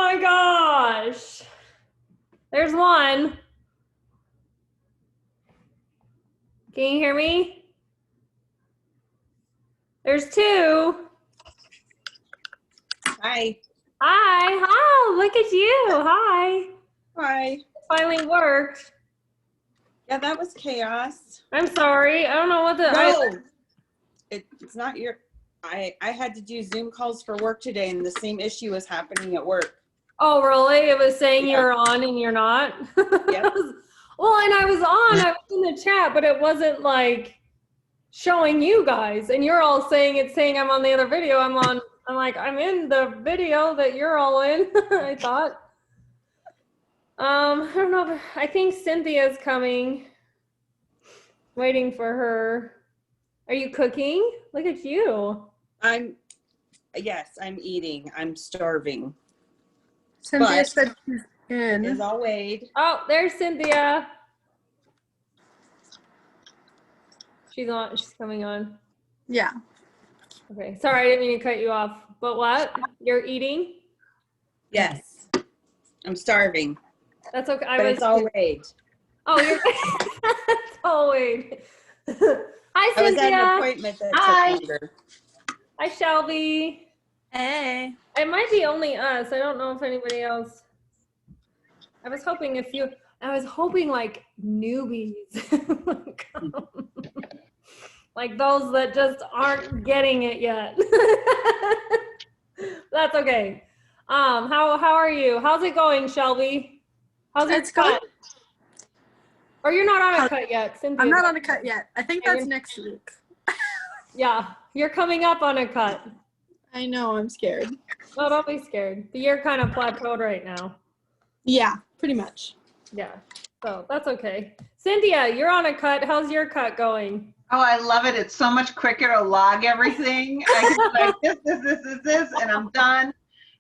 my gosh. There's one. Can you hear me? There's two. Hi. Hi. Oh, look at you. Hi. Hi. Finally worked. Yeah, that was chaos. I'm sorry. I don't know what the. No, it's not your. I had to do Zoom calls for work today, and the same issue was happening at work. Oh, really? It was saying Yeah. you're on and you're not? Yep. Well, and I was in the chat, but it wasn't like showing you guys. And you're all saying it's saying I'm on the other video. I'm like, I'm in the video that you're all in, I thought. I don't know, but I think Cynthia's coming. Waiting for her. Are you cooking? Look at you. Yes, I'm eating. I'm starving. Cynthia said she's in. Is all Wade. Oh, there's Cynthia. She's on. She's coming on. Yeah. Okay. Sorry, I didn't mean to cut you off. But what? You're eating? Yes. I'm starving. That's okay. But it's all Wade. Oh, you're. It's all Wade. Hi, Cynthia. I was at an appointment that took longer. Hi, Shelby. Hey. It might be only us. I don't know if anybody else. I was hoping like newbies. Like those that just aren't getting it yet. That's okay. How are you? How's it going, Shelby? How's your cut? Or you're not on a cut yet, Cynthia. I'm not on a cut yet. I think that's next week. Yeah, you're coming up on a cut. I know, I'm scared. No, don't be scared. But you're kind of plateaued right now. Yeah, pretty much. Yeah, so that's okay. Cynthia, you're on a cut. How's your cut going? Oh, I love it. It's so much quicker to log everything. I can be like this, and I'm done.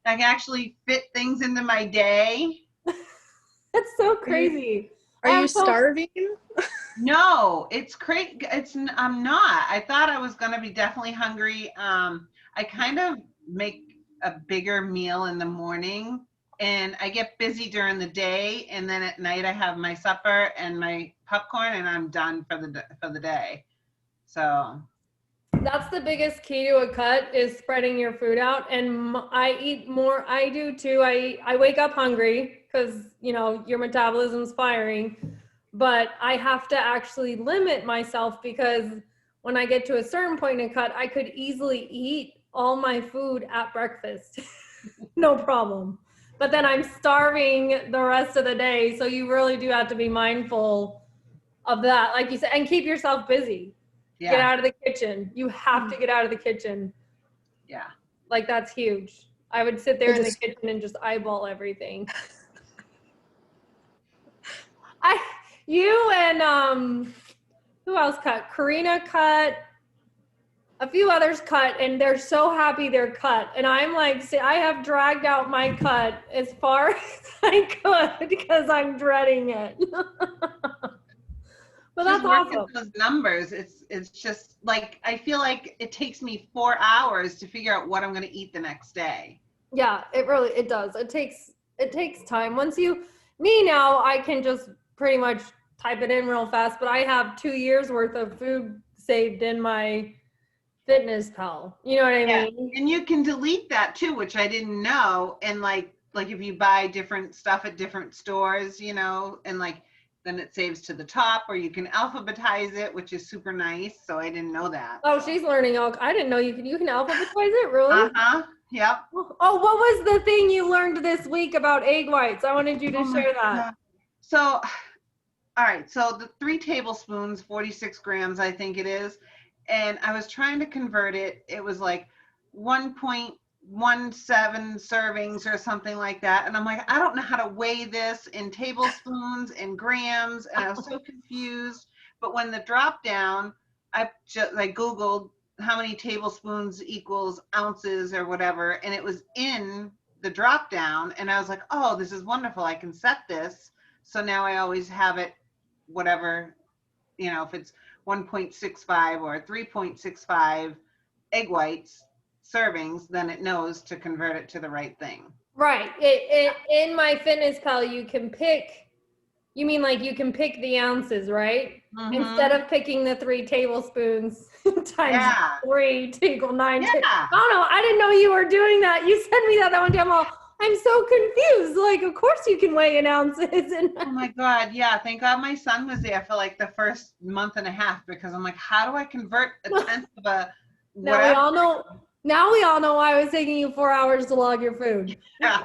I can actually fit things into my day. That's so crazy. Are you starving? No, it's crazy. I'm not. I thought I was gonna be definitely hungry. I kind of make a bigger meal in the morning, and I get busy during the day, and then at night I have my supper and my popcorn, and I'm done for the day. So that's the biggest key to a cut is spreading your food out. And I eat more. I do too. I wake up hungry because your metabolism's firing, but I have to actually limit myself because when I get to a certain point in a cut, I could easily eat all my food at breakfast. No problem. But then I'm starving the rest of the day. So you really do have to be mindful of that, like you said, and keep yourself busy. Yeah. Get out of the kitchen. You have to get out of the kitchen. Yeah. Like that's huge. I would sit there in the kitchen and just eyeball everything. You and who else cut? Karina cut. A few others cut, and they're so happy they're cut. And I'm like, see, I have dragged out my cut as far as I could because I'm dreading it. But that's awesome. Those numbers, it's just like I feel like it takes me 4 hours to figure out what I'm going to eat the next day. Yeah, it does. It takes time. Me now, I can just pretty much type it in real fast, but I have 2 years worth of food saved in my FitnessPal. You know what I mean? And you can delete that too, which I didn't know. And like if you buy different stuff at different stores, and then it saves to the top, or you can alphabetize it, which is super nice. So I didn't know that. Oh, she's learning. I didn't know you can alphabetize it, really? Yep. Oh, what was the thing you learned this week about egg whites? I wanted you to share that. God. So, all right. So the 3 tablespoons, 46 grams, I think it is. And I was trying to convert it. It was like 1.17 servings or something like that. And I'm like, I don't know how to weigh this in tablespoons and grams. And I was so confused. But when the drop down, I Googled how many tablespoons equals ounces or whatever. And it was in the drop down. And I was like, oh, this is wonderful. I can set this. So now I always have it, whatever, if it's 1.65 or 3.65 egg whites servings, then it knows to convert it to the right thing. Right. In my fitness pal, you can pick, you mean like you can pick the ounces, right? Instead Mhm. of picking the 3 tablespoons times Yeah. 3 to equal 9. Yeah. Oh no, I didn't know you were doing that. You sent me that one time. I'm so confused. Like, of course you can weigh in ounces. And Oh my God. Yeah. Thank God my son was there for like the first month and a half because I'm like, how do I convert a tenth of a now we whatever? all know. Now we all know why it was taking you 4 hours to log your food. Yeah.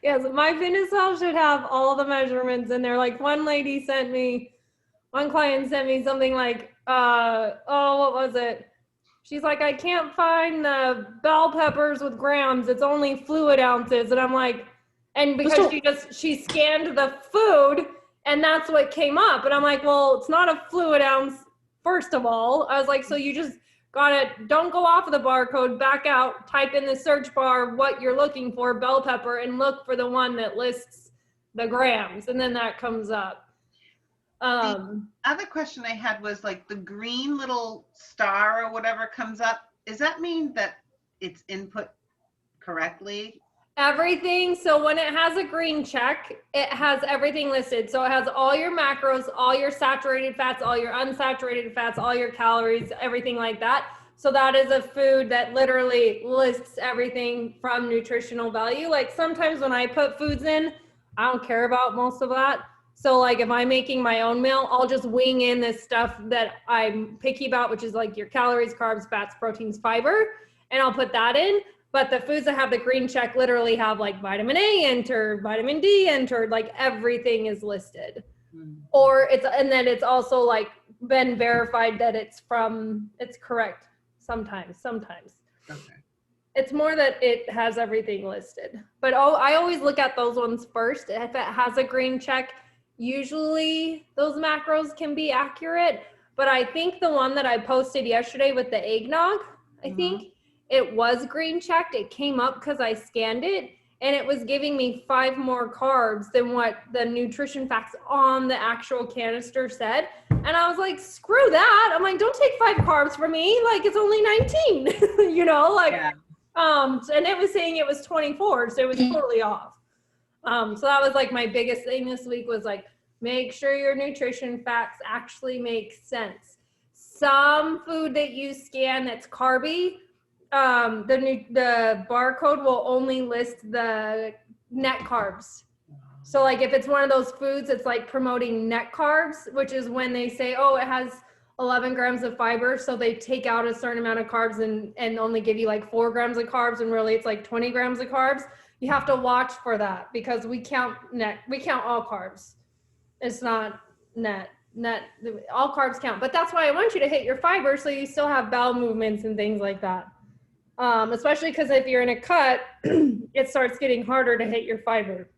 Yes, my fitness pal should have all the measurements in there. Like one client sent me something like, what was it? She's like, I can't find the bell peppers with grams. It's only fluid ounces. And I'm like, and because she scanned the food and that's what came up. And I'm like, well, it's not a fluid ounce, first of all. I was like, so you just don't go off of the barcode, back out, type in the search bar what you're looking for, bell pepper, and look for the one that lists the grams. And then that comes up. Other question I had was like the green little star or whatever comes up. Does that mean that it's input correctly? Everything. So when it has a green check, it has everything listed. So it has all your macros, all your saturated fats, all your unsaturated fats, all your calories, everything like that. So that is a food that literally lists everything from nutritional value. Like sometimes when I put foods in, I don't care about most of that. So like if I'm making my own meal, I'll just wing in this stuff that I'm picky about, which is like your calories, carbs, fats, proteins, fiber, and I'll put that in. But the foods that have the green check literally have like vitamin A entered, vitamin D entered, like everything is listed. And then it's also like been verified that it's correct sometimes. Okay. It's more that it has everything listed. But I always look at those ones first. If it has a green check, usually those macros can be accurate. But I think the one that I posted yesterday with the eggnog, I think it was green checked. It came up because I scanned it and it was giving me 5 more carbs than what the nutrition facts on the actual canister said. And I was like, screw that. I'm like, don't take 5 carbs from me. Like it's only 19, you know, like, Yeah. and it was saying it was 24. So it was totally off. So that was like my biggest thing this week was like, make sure your nutrition facts actually make sense. Some food that you scan that's carby, the barcode will only list the net carbs. So like if it's one of those foods, it's like promoting net carbs, which is when they say, oh, it has 11 grams of fiber. So they take out a certain amount of carbs and only give you like 4 grams of carbs. And really it's like 20 grams of carbs. You have to watch for that because we count all carbs. It's not net, all carbs count. But that's why I want you to hit your fiber so you still have bowel movements and things like that. Especially because if you're in a cut, it starts getting harder to hit your fiber.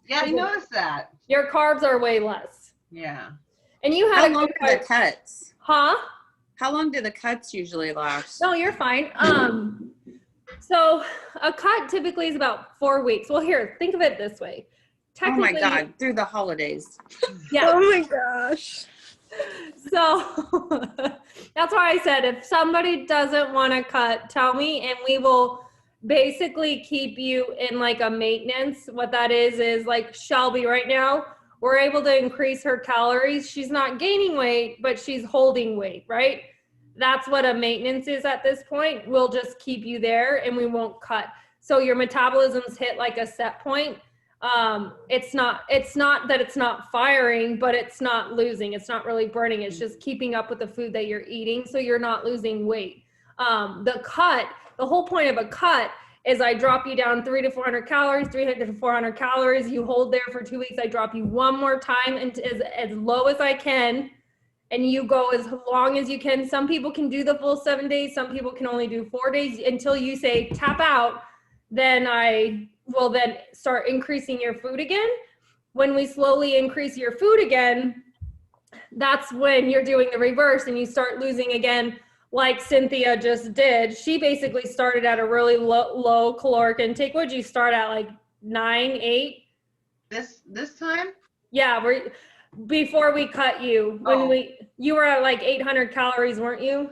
Yeah, I noticed that. Your carbs are way less. Yeah. And you How had long are the cuts? Huh? How long do the cuts usually last? No, you're fine. So a cut typically is about 4 weeks. Well, here, think of it this way. Oh my Technically, God, through the holidays. yeah. Oh my gosh. So that's why I said, if somebody doesn't want to cut, tell me, and we will basically keep you in like a maintenance. What that is like Shelby right now, we're able to increase her calories. She's not gaining weight, but she's holding weight, right? That's what a maintenance is at this point. We'll just keep you there and we won't cut. So your metabolism's hit like a set point. It's not that it's not firing, but it's not losing. It's not really burning. It's just keeping up with the food that you're eating. So you're not losing weight. The whole point of a cut is I drop you down 300 to 400 calories, 300 to 400 calories. You hold there for 2 weeks. I drop you one more time and as low as I can. And you go as long as you can. Some people can do the full 7 days. Some people can only do 4 days until you say tap out. Then I will then start increasing your food again. When we slowly increase your food again, that's when you're doing the reverse and you start losing again, like Cynthia just did. She basically started at a really low caloric intake. Would you start at like 9, 8? This time? Yeah, before we cut you, you were at like 800 calories, weren't you?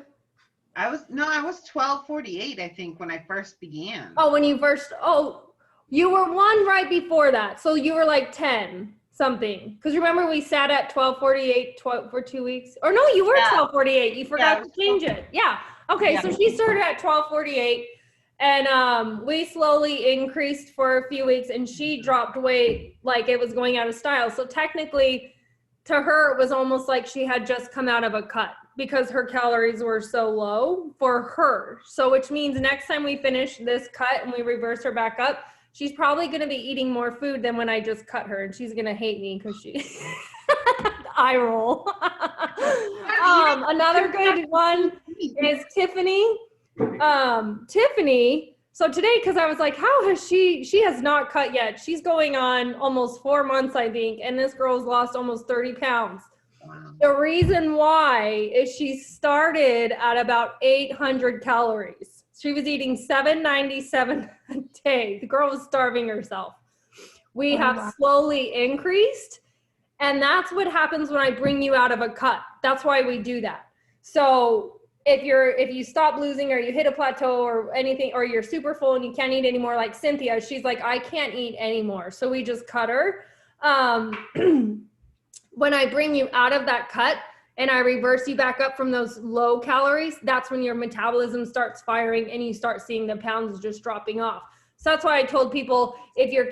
I was 1248, I think, when I first began. Oh, when you first, you were one right before that. So you were like 10 something. Because remember we sat at 1248 for 2 weeks? Or no, you were Yeah. 1248. You forgot it to was change it. Yeah. Okay, Yeah. so she started at 1248. And we slowly increased for a few weeks and she dropped weight like it was going out of style. So technically to her, it was almost like she had just come out of a cut because her calories were so low for her. So which means next time we finish this cut and we reverse her back up, she's probably going to be eating more food than when I just cut her. And she's going to hate me because she eye roll. Another good one is Tiffany. Tiffany, so today, because I was like, how has she has not cut yet. She's going on almost 4 months, I think, and this girl's lost almost 30 pounds. Wow. The reason why is she started at about 800 calories. She was eating 797 a day. The girl was starving herself. We have slowly increased, and that's what happens when I bring you out of a cut. That's why we do that. So if you stop losing or you hit a plateau or anything, or you're super full and you can't eat anymore, like Cynthia, she's like, I can't eat anymore. So we just cut her. When I bring you out of that cut and I reverse you back up from those low calories, that's when your metabolism starts firing and you start seeing the pounds just dropping off. So that's why I told people, if you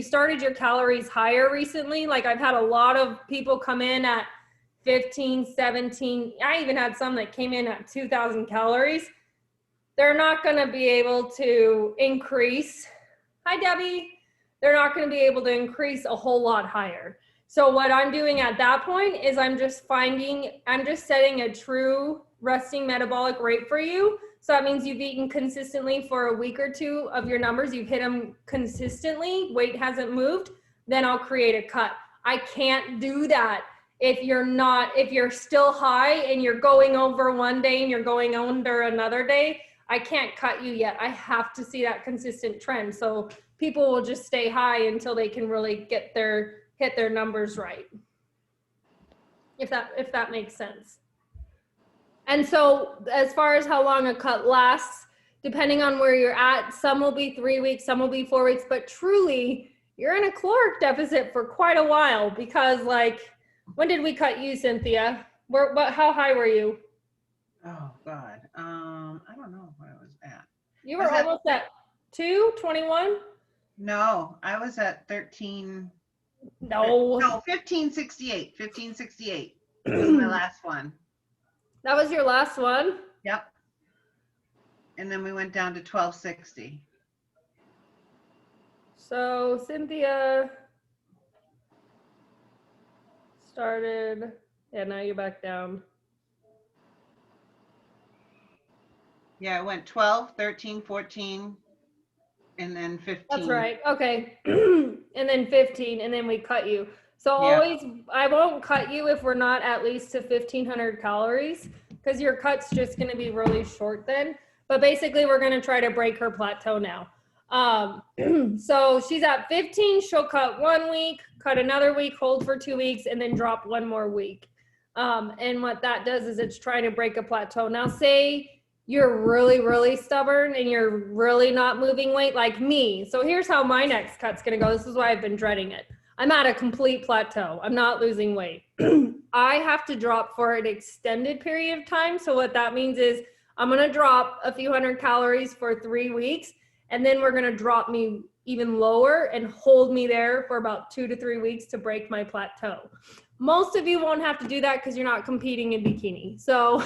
started your calories higher recently, like I've had a lot of people come in at 15, 17, I even had some that came in at 2,000 calories. They're not going to be able to increase. Hi, Debbie. They're not going to be able to increase a whole lot higher. So what I'm doing at that point is I'm just setting a true resting metabolic rate for you. So that means you've eaten consistently for a week or two of your numbers. You've hit them consistently. Weight hasn't moved. Then I'll create a cut. I can't do that if you're still high and you're going over one day and you're going under another day. I can't cut you yet. I have to see that consistent trend. So people will just stay high until they can really hit their numbers right. If that makes sense. And so as far as how long a cut lasts, depending on where you're at, some will be 3 weeks, some will be 4 weeks, but truly you're in a caloric deficit for quite a while because like, when did we cut you, Cynthia? How high were you? Oh God. I don't know what I was at. You were almost at 21? No, I was at 13. No. No, 1568. 1568 was my last one. That was your last one? Yep. And then we went down to 1260. So Cynthia started, yeah, now you're back down. Yeah, it went 12, 13, 14, and then 15. That's right. Okay. And then 15, and then we cut you. So always, I won't cut you if we're not at least to 1,500 calories because your cut's just going to be really short then. But basically, we're going to try to break her plateau now. So she's at 15. She'll cut 1 week, cut another week, hold for 2 weeks, and then drop 1 more week. And what that does is it's trying to break a plateau. Now, say you're really, really stubborn and you're really not moving weight like me. So here's how my next cut's going to go. This is why I've been dreading it. I'm at a complete plateau. I'm not losing weight. I have to drop for an extended period of time. So what that means is I'm going to drop a few hundred calories for 3 weeks, and then we're going to drop me even lower and hold me there for about 2 to 3 weeks to break my plateau. Most of you won't have to do that because you're not competing in bikini. So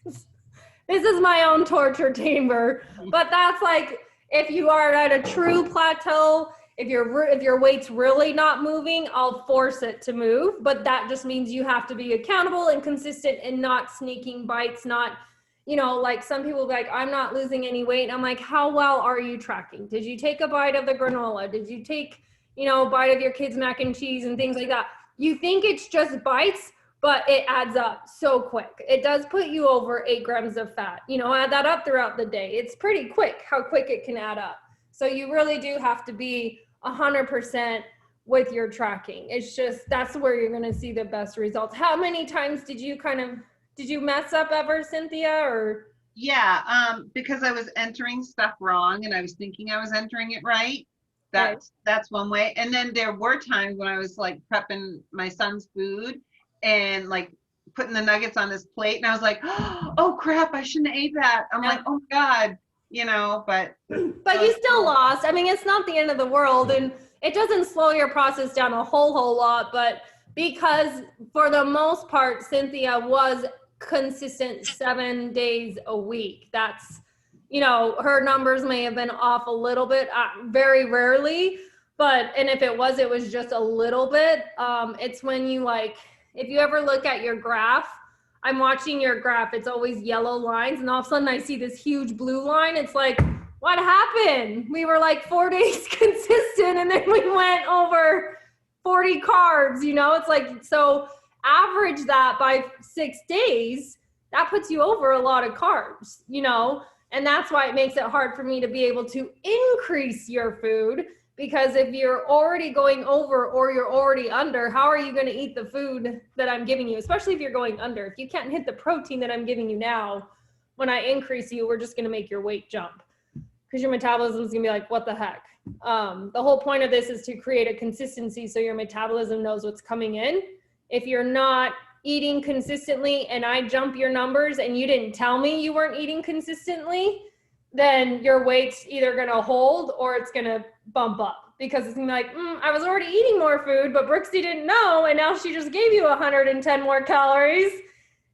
this is my own torture chamber, but that's like, if you are at a true plateau, if your weight's really not moving, I'll force it to move, but that just means you have to be accountable and consistent and not sneaking bites, not, like some people be like, I'm not losing any weight. And I'm like, how well are you tracking? Did you take a bite of the granola? Did you take, a bite of your kids' mac and cheese and things like that? You think it's just bites, but it adds up so quick. It does put you over 8 grams of fat. Add that up throughout the day. It's pretty quick how quick it can add up. So you really do have to be 100% with your tracking. It's just, that's where you're going to see the best results. How many times did you kind of Did you mess up ever, Cynthia, or? Yeah, because I was entering stuff wrong and I was thinking I was entering it right. That's one way. And then there were times when I was like prepping my son's food and like putting the nuggets on his plate and I was like, oh crap, I shouldn't have ate that. I'm like, oh God, you know, but you still lost. I mean, it's not the end of the world, and it doesn't slow your process down a whole lot, but because for the most part, Cynthia was consistent 7 days a week. That's, you know, her numbers may have been off a little bit, very rarely, and if it was just a little bit. It's when you like, if you ever look at your graph, I'm watching your graph, it's always yellow lines, and all of a sudden I see this huge blue line. It's like, what happened? We were like 4 days consistent, and then we went over 40 carbs, you know? It's like, so average that by 6 days, that puts you over a lot of carbs, you know? And that's why it makes it hard for me to be able to increase your food, because if you're already going over or you're already under, how are you going to eat the food that I'm giving you? Especially if you're going under. If you can't hit the protein that I'm giving you now, when I increase you, we're just going to make your weight jump, because your metabolism is going to be like, what the heck? The whole point of this is to create a consistency so your metabolism knows what's coming in. If you're not eating consistently and I jump your numbers and you didn't tell me you weren't eating consistently, then your weight's either going to hold or it's going to bump up, because it's going to be like, I was already eating more food, but Brooksy didn't know, and now she just gave you 110 more calories.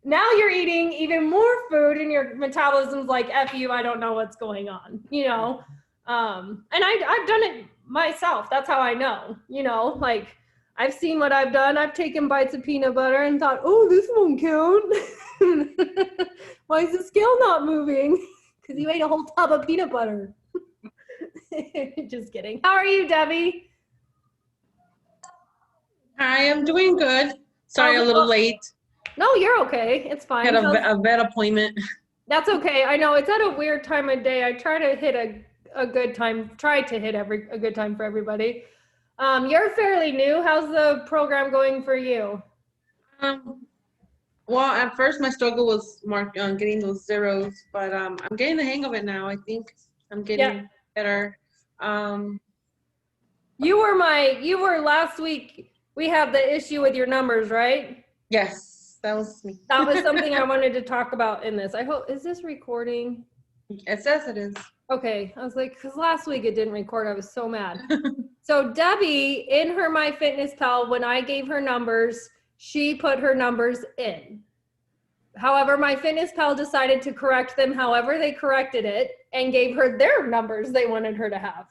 Now you're eating even more food and your metabolism's like, F you, I don't know what's going on, you know? And I've done it myself. That's how I know, you know, like I've seen what I've done. I've taken bites of peanut butter and thought, oh, this won't count. Why is the scale not moving? Because you ate a whole tub of peanut butter. Just kidding. How are you, Debbie? Hi, I'm doing good. Sorry, a little late. No, you're okay. It's fine. Had a vet appointment. That's okay. I know it's at a weird time of day. I try to hit a good time, a good time for everybody. You're fairly new. How's the program going for you? Well, at first my struggle was getting those zeros, but I'm getting the hang of it now. I think I'm getting better. You were last week. We have the issue with your numbers, right? Yes, that was me. That was something I wanted to talk about in this. I hope, is this recording? It says it is. Okay, I was like, because last week it didn't record. I was so mad. So Debbie, in her MyFitnessPal, when I gave her numbers, she put her numbers in. However, MyFitnessPal decided to correct them however they corrected it and gave her their numbers they wanted her to have.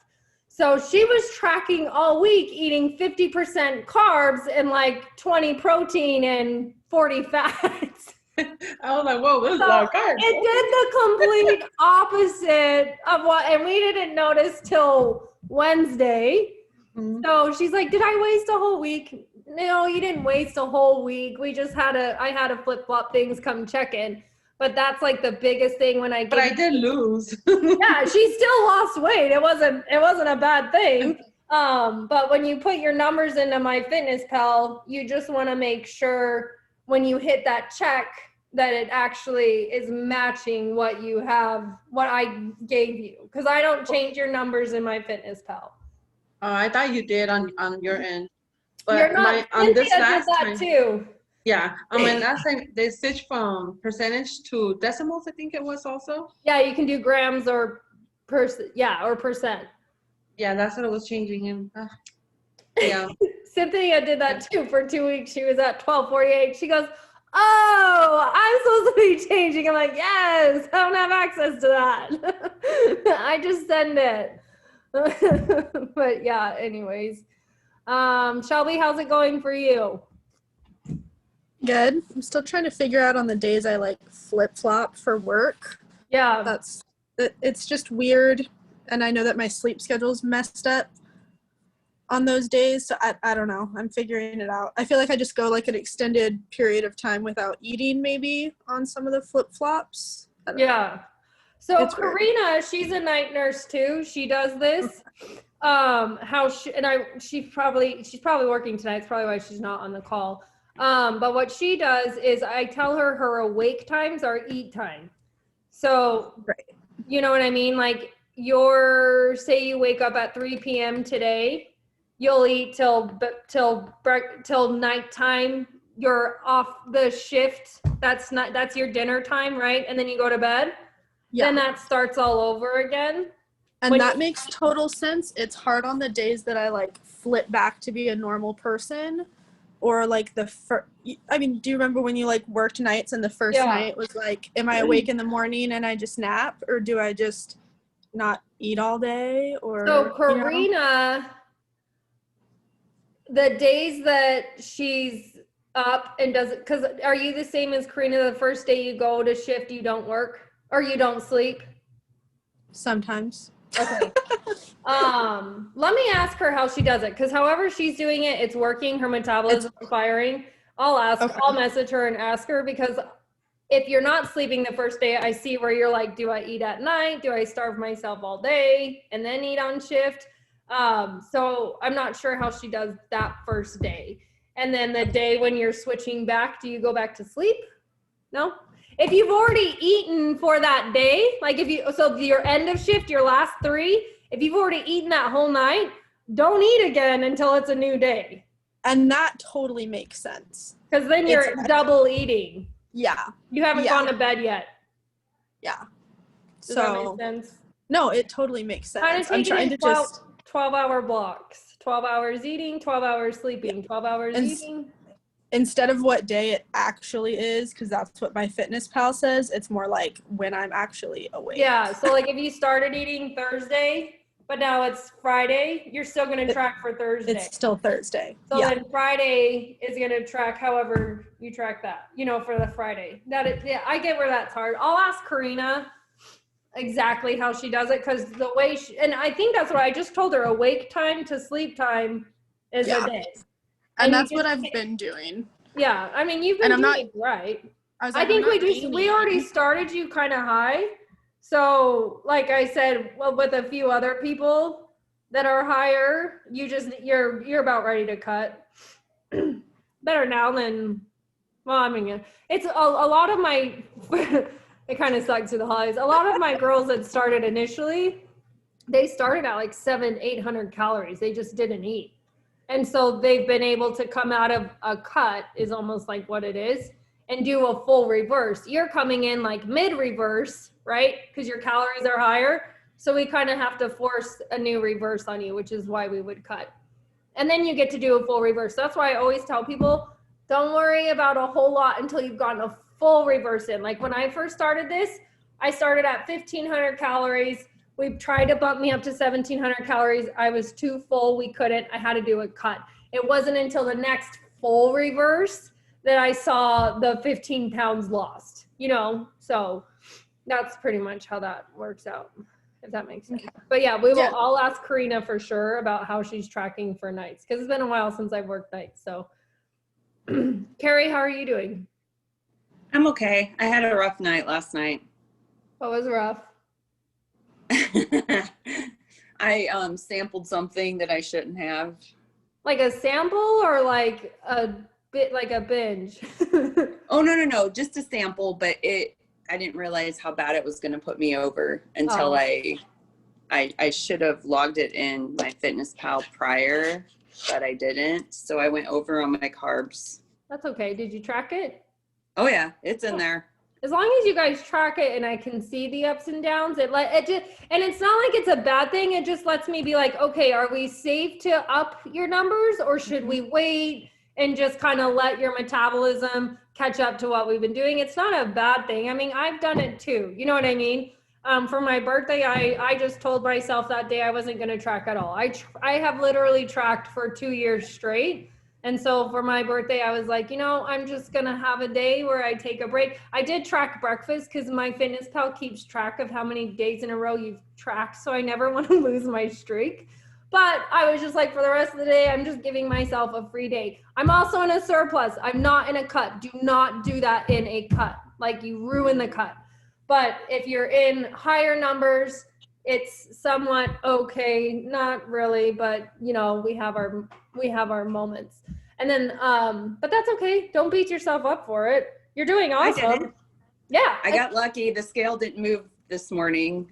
So she was tracking all week, eating 50% carbs and like 20 protein and 40 fats. I was like, whoa, this is a lot of carbs. It did the complete opposite of what, and we didn't notice till Wednesday. Mhm. So she's like, did I waste a whole week? No, you didn't waste a whole week. We just I had to flip-flop things, come check in. But that's like the biggest thing when But I did lose. yeah, she still lost weight. It wasn't a bad thing. But when you put your numbers into MyFitnessPal, you just want to make sure when you hit that check that it actually is matching what you have, what I gave you. Because I don't change your numbers in MyFitnessPal. I thought you did on your end. You're But not, on this Cynthia last did that time, too. yeah, on my last time, they switched from percentage to decimals, I think it was also. Yeah, you can do grams or percent. Yeah, that's what it was changing him. Yeah. Cynthia did that too for 2 weeks. She was at 1248. She goes, oh, I'm supposed to be changing. I'm like, yes, I don't have access to that. I just send it. But yeah, anyways. Shelby, how's it going for you? Good. I'm still trying to figure out on the days I like flip-flop for work. Yeah. It's just weird, and I know that my sleep schedule's messed up on those days, so I don't know. I'm figuring it out. I feel like I just go like an extended period of time without eating maybe on some of the flip-flops. Yeah. So It's weird. Karina, she's a night nurse too. She does this. She's probably working tonight. It's probably why she's not on the call. But what she does is I tell her her awake times are eat time. So, Right. you know what I mean? Like say you wake up at 3 p.m. today, you'll eat till nighttime. You're off the shift. That's your dinner time, right? And then you go to bed. Yeah. Then that starts all over again. And when that you- makes total sense. It's hard on the days that I like flip back to be a normal person, or like I mean, do you remember when you like worked nights and the first Yeah. night was like, am I awake in the morning and I just nap, or do I just not eat all day? Or So you know? Karina, the days that she's up and does it, because are you the same as Karina? The first day you go to shift, you don't work or you don't sleep? Sometimes. Okay. Let me ask her how she does it, because however she's doing it, it's working. Her metabolism is firing. Okay. I'll message her and ask her, because if you're not sleeping the first day, I see where you're like, do I eat at night? Do I starve myself all day and then eat on shift? So I'm not sure how she does that first day. And then the day when you're switching back, do you go back to sleep? No? If you've already eaten for that day, like so your end of shift, your last 3, if you've already eaten that whole night, don't eat again until it's a new day. And that totally makes sense. Because then you're double eating. Yeah. You haven't Yeah. gone to bed yet. Yeah. Does that So make sense? no, it totally makes sense. Kind of I'm take it trying in to just 12-hour blocks. 12 hours eating, 12 hours sleeping, 12 hours And eating. instead of what day it actually is, because that's what my fitness pal says, it's more like when I'm actually awake. Yeah, so like if you started eating Thursday, but now it's Friday, you're still going to track for Thursday. It's still Thursday. So Yeah. then Friday is going to track however you track that, for the Friday. Yeah, I get where that's hard. I'll ask Karina exactly how she does it, because the way and I think that's what I just told her, awake time to sleep time is Yeah. a day. And you that's what just I've been doing. Yeah, I mean, you've been And I'm not- doing it right. I I think we gaining. already started you kind of high. So like I said, well, with a few other people that are higher, you're about ready to cut. Better now than, well, I mean, it's a lot of my, it kind of sucks to the highs. A lot of my girls that started initially, they started at like 700-800 calories. They just didn't eat. And so they've been able to come out of a cut, is almost like what it is, and do a full reverse. You're coming in like mid-reverse, right? Because your calories are higher. So we kind of have to force a new reverse on you, which is why we would cut. And then you get to do a full reverse. That's why I always tell people, don't worry about a whole lot until you've gotten a full reverse in. Like when I first started this, I started at 1,500 calories. We tried to bump me up to 1,700 calories. I was too full. We couldn't. I had to do a cut. It wasn't until the next full reverse that I saw the 15 pounds lost, So that's pretty much how that works out, if that makes sense. But yeah, Yeah. I'll ask Karina for sure about how she's tracking for nights, because it's been a while since I've worked nights. So Carrie, how are you doing? I'm okay. I had a rough night last night. What was rough? I sampled something that I shouldn't have. Like a sample or like a bit, like a binge? Oh, no, just a sample, but I didn't realize how bad it was going to put me over until I should have logged it in my Fitness Pal prior, but I didn't. So I went over on my carbs. That's okay. Did you track it? Oh yeah, it's in there. As long as you guys track it and I can see the ups and downs, and it's not like it's a bad thing. It just lets me be like, okay, are we safe to up your numbers, or should we wait and just kind of let your metabolism catch up to what we've been doing? It's not a bad thing. I mean, I've done it too. You know what I mean? For my birthday, I just told myself that day I wasn't going to track at all. I have literally tracked for 2 years straight. And so for my birthday, I was like, I'm just going to have a day where I take a break. I did track breakfast because my Fitness Pal keeps track of how many days in a row you've tracked. So I never want to lose my streak. But I was just like, for the rest of the day, I'm just giving myself a free day. I'm also in a surplus. I'm not in a cut. Do not do that in a cut. Like, you ruin the cut. But if you're in higher numbers, it's somewhat okay. Not really, but we have our moments. And then, but that's okay. Don't beat yourself up for it. You're doing I awesome. didn't. Yeah. I got lucky. The scale didn't move this morning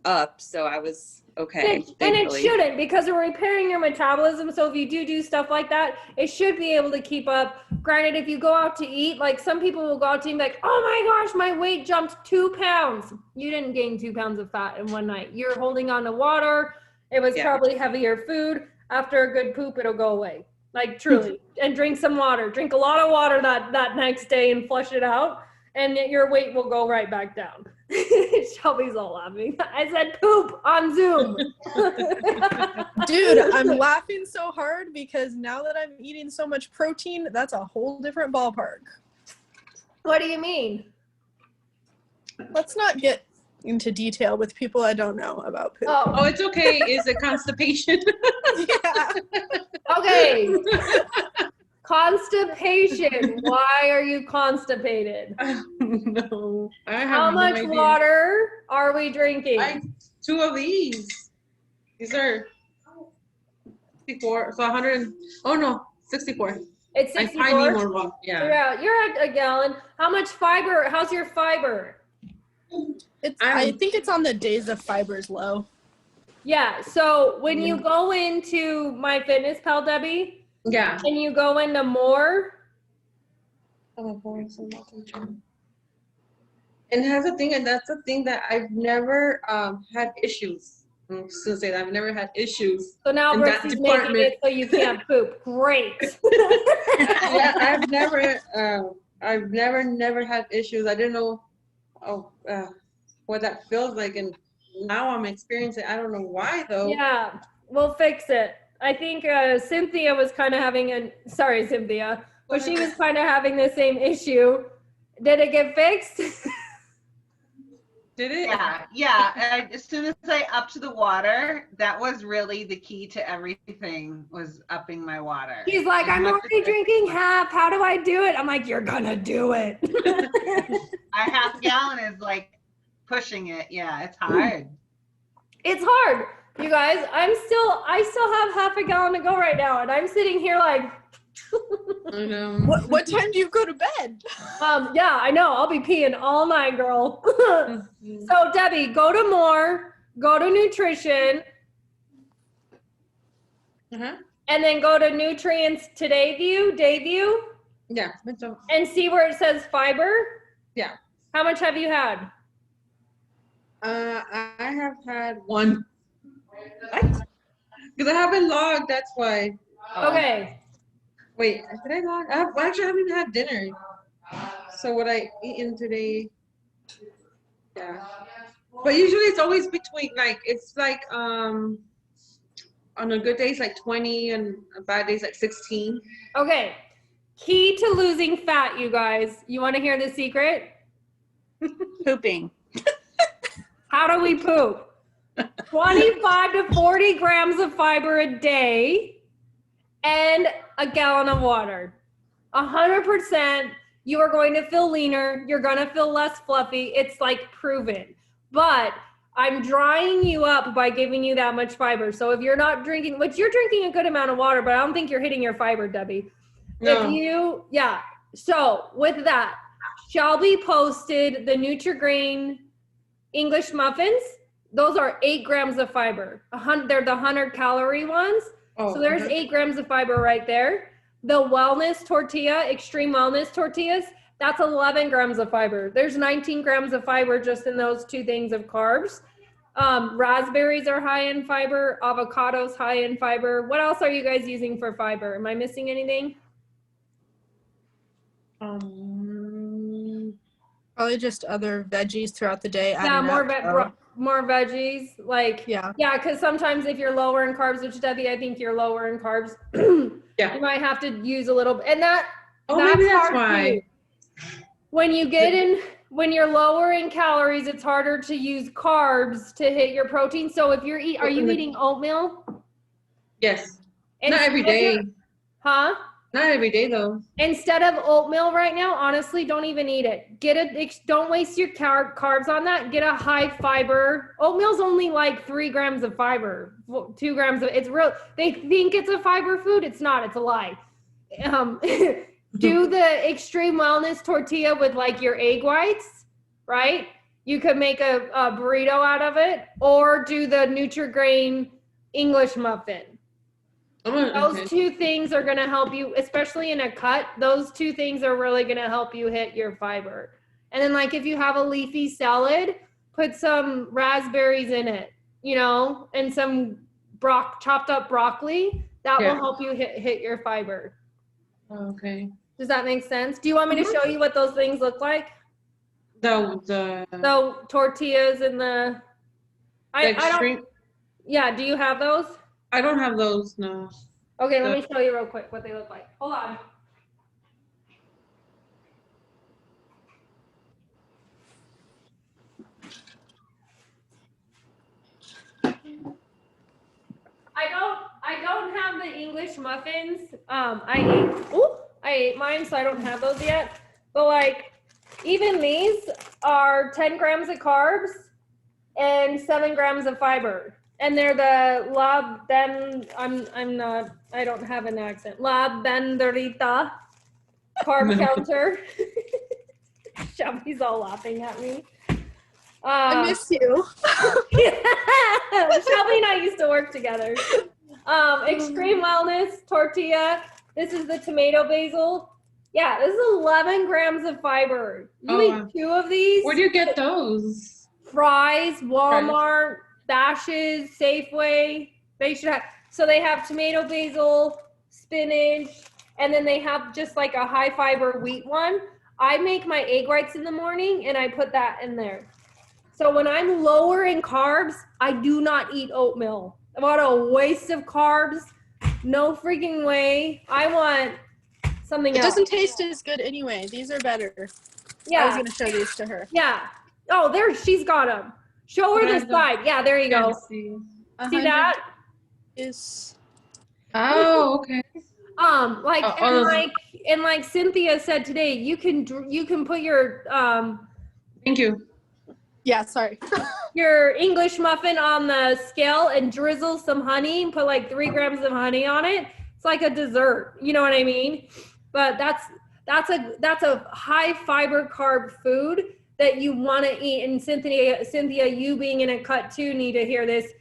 up, so I was okay. And it Thankfully. shouldn't, because we're repairing your metabolism. So if you do stuff like that, it should be able to keep up. Granted, if you go out to eat, like some people will go out to eat and be like, oh my gosh, my weight jumped 2 pounds. You didn't gain 2 pounds of fat in one night. You're holding on to water. It was Yeah. probably heavier food. After a good poop, it'll go away. Like truly. And drink some water. Drink a lot of water that next day and flush it out. And your weight will go right back down. Shelby's all laughing. I said poop on Zoom. Dude, I'm laughing so hard because now that I'm eating so much protein, that's a whole different ballpark. What do you mean? Let's not get into detail with people I don't know about poop. Oh, Oh, it's okay. Is it constipation? Yeah. okay. Constipation. Why are you constipated? No, I have How no much idea. water are we drinking? 2 of these. These are 64. So 100. Oh no, 64. It's I 64. probably need more water. Yeah. You're at a gallon. How much fiber? How's your fiber? I think it's on the days of fibers low. Yeah. So when you go into MyFitnessPal, Debbie, Yeah. and you go into more, And has a thing, and that's the thing that I've never had issues. I'm just gonna say that I've never had issues. so now In that Brooks is making department. it so you can't poop. Great. Yeah, I've never had issues. I didn't know what that feels like, and now I'm experiencing. I don't know why though. Yeah, we'll fix it. I think Cynthia was kind of having sorry, Cynthia, but she was kind of having the same issue. Did it get fixed? Did it? Yeah. And as soon as I upped the water, that was really the key to everything, was upping my water. He's like, As I'm much already as I- drinking half. How do I do it? I'm like, you're gonna do it. A half gallon is like pushing it. Yeah, it's hard. It's hard, you guys. I still have half a gallon to go right now, and I'm sitting here like, I know. What time do you go to bed? yeah, I know. I'll be peeing all night, girl. So Debbie, go to more, go to nutrition, Uh-huh. and then go to nutrients day view, Yeah. That's all. and see where it says fiber. Yeah. How much have you had? I have had one. Because I haven't logged. That's why. Okay. Wait, did I log? Actually, I haven't even had dinner. So what I eaten today? Yeah. But usually it's always between it's on a good day it's like 20 and on bad days like 16. Okay. Key to losing fat, you guys. You want to hear the secret? Pooping. How do we poop? 25 to 40 grams of fiber a day and a gallon of water. 100%, you are going to feel leaner. You're going to feel less fluffy. It's like proven. But I'm drying you up by giving you that much fiber. So if you're not drinking, which you're drinking a good amount of water, but I don't think you're hitting your fiber, Debbie. No. So with that, Shelby posted the Nutri-Grain English muffins. Those are 8 grams of fiber. They're the 100-calorie ones. Oh, So there's 8 grams of fiber right there. The wellness tortilla, extreme wellness tortillas, that's 11 grams of fiber. There's 19 grams of fiber just in those 2 things of carbs. Raspberries are high in fiber. Avocados high in fiber. What else are you guys using for fiber? Am I missing anything? Probably just other veggies throughout the day. Yeah, adding up. more veggies. Like, Yeah. yeah, because sometimes if you're lower in carbs, which Debbie, I think you're lower in carbs, Yeah. you might have to use a little, and that Oh, maybe that's hard why. too. When you get in, when you're lower in calories, it's harder to use carbs to hit your protein. So if you're are you eating oatmeal? Yes. Not every Instead day. of- Huh? Not every day though. Instead of oatmeal right now, honestly, don't even eat it. Don't waste your carbs on that. Get a high fiber. Oatmeal's only like 3 grams of fiber, 2 grams of, it's real. They think it's a fiber food. It's not, it's a lie. do the Extreme Wellness tortilla with like your egg whites, right? You could make a burrito out of it, or do the Nutri-Grain English muffin. Those Okay. two things are going to help you, especially in a cut. Those two things are really going to help you hit your fiber. And then like if you have a leafy salad, put some raspberries in it, you know, and some chopped up broccoli. That Yeah. will help you hit your fiber. Okay. Does that make sense? Do you want me to show you what those things look like? The So tortillas and the I don't, extreme. yeah, do you have those? I don't have those. No. Okay, let me show you real quick what they look like. Hold on. I don't have the English muffins. I ate mine, so I don't have those yet. But like, even these are 10 grams of carbs and 7 grams of fiber. And they're the La Ben, I don't have an accent. La Benderita carb counter. Shelby's all laughing at me. I miss you. Shelby and I used to work together. Extreme Wellness tortilla. This is the tomato basil. Yeah, this is 11 grams of fiber. You Oh, eat 2 of these. Where do you get those? Fry's, Walmart, Bash's, Safeway. They should have. So they have tomato basil, spinach, and then they have just like a high fiber wheat one. I make my egg whites in the morning and I put that in there. So when I'm lower in carbs, I do not eat oatmeal. What a waste of carbs. No freaking way. I want something It else. doesn't taste as good anyway. These are better. I was Yeah. gonna show these to her. Yeah. Oh, there, she's got them. Show her the side. Yeah, there you go. Let's see. See that? Is Oh, okay. Like, Oh, and those- like Cynthia said today, you can put your Thank you. yeah. Sorry. your English muffin on the scale and drizzle some honey and put like 3 grams of honey on it. It's like a dessert. You know what I mean? But that's a high fiber carb food that you want to eat. And Cynthia, you being in a cut too, need to hear this.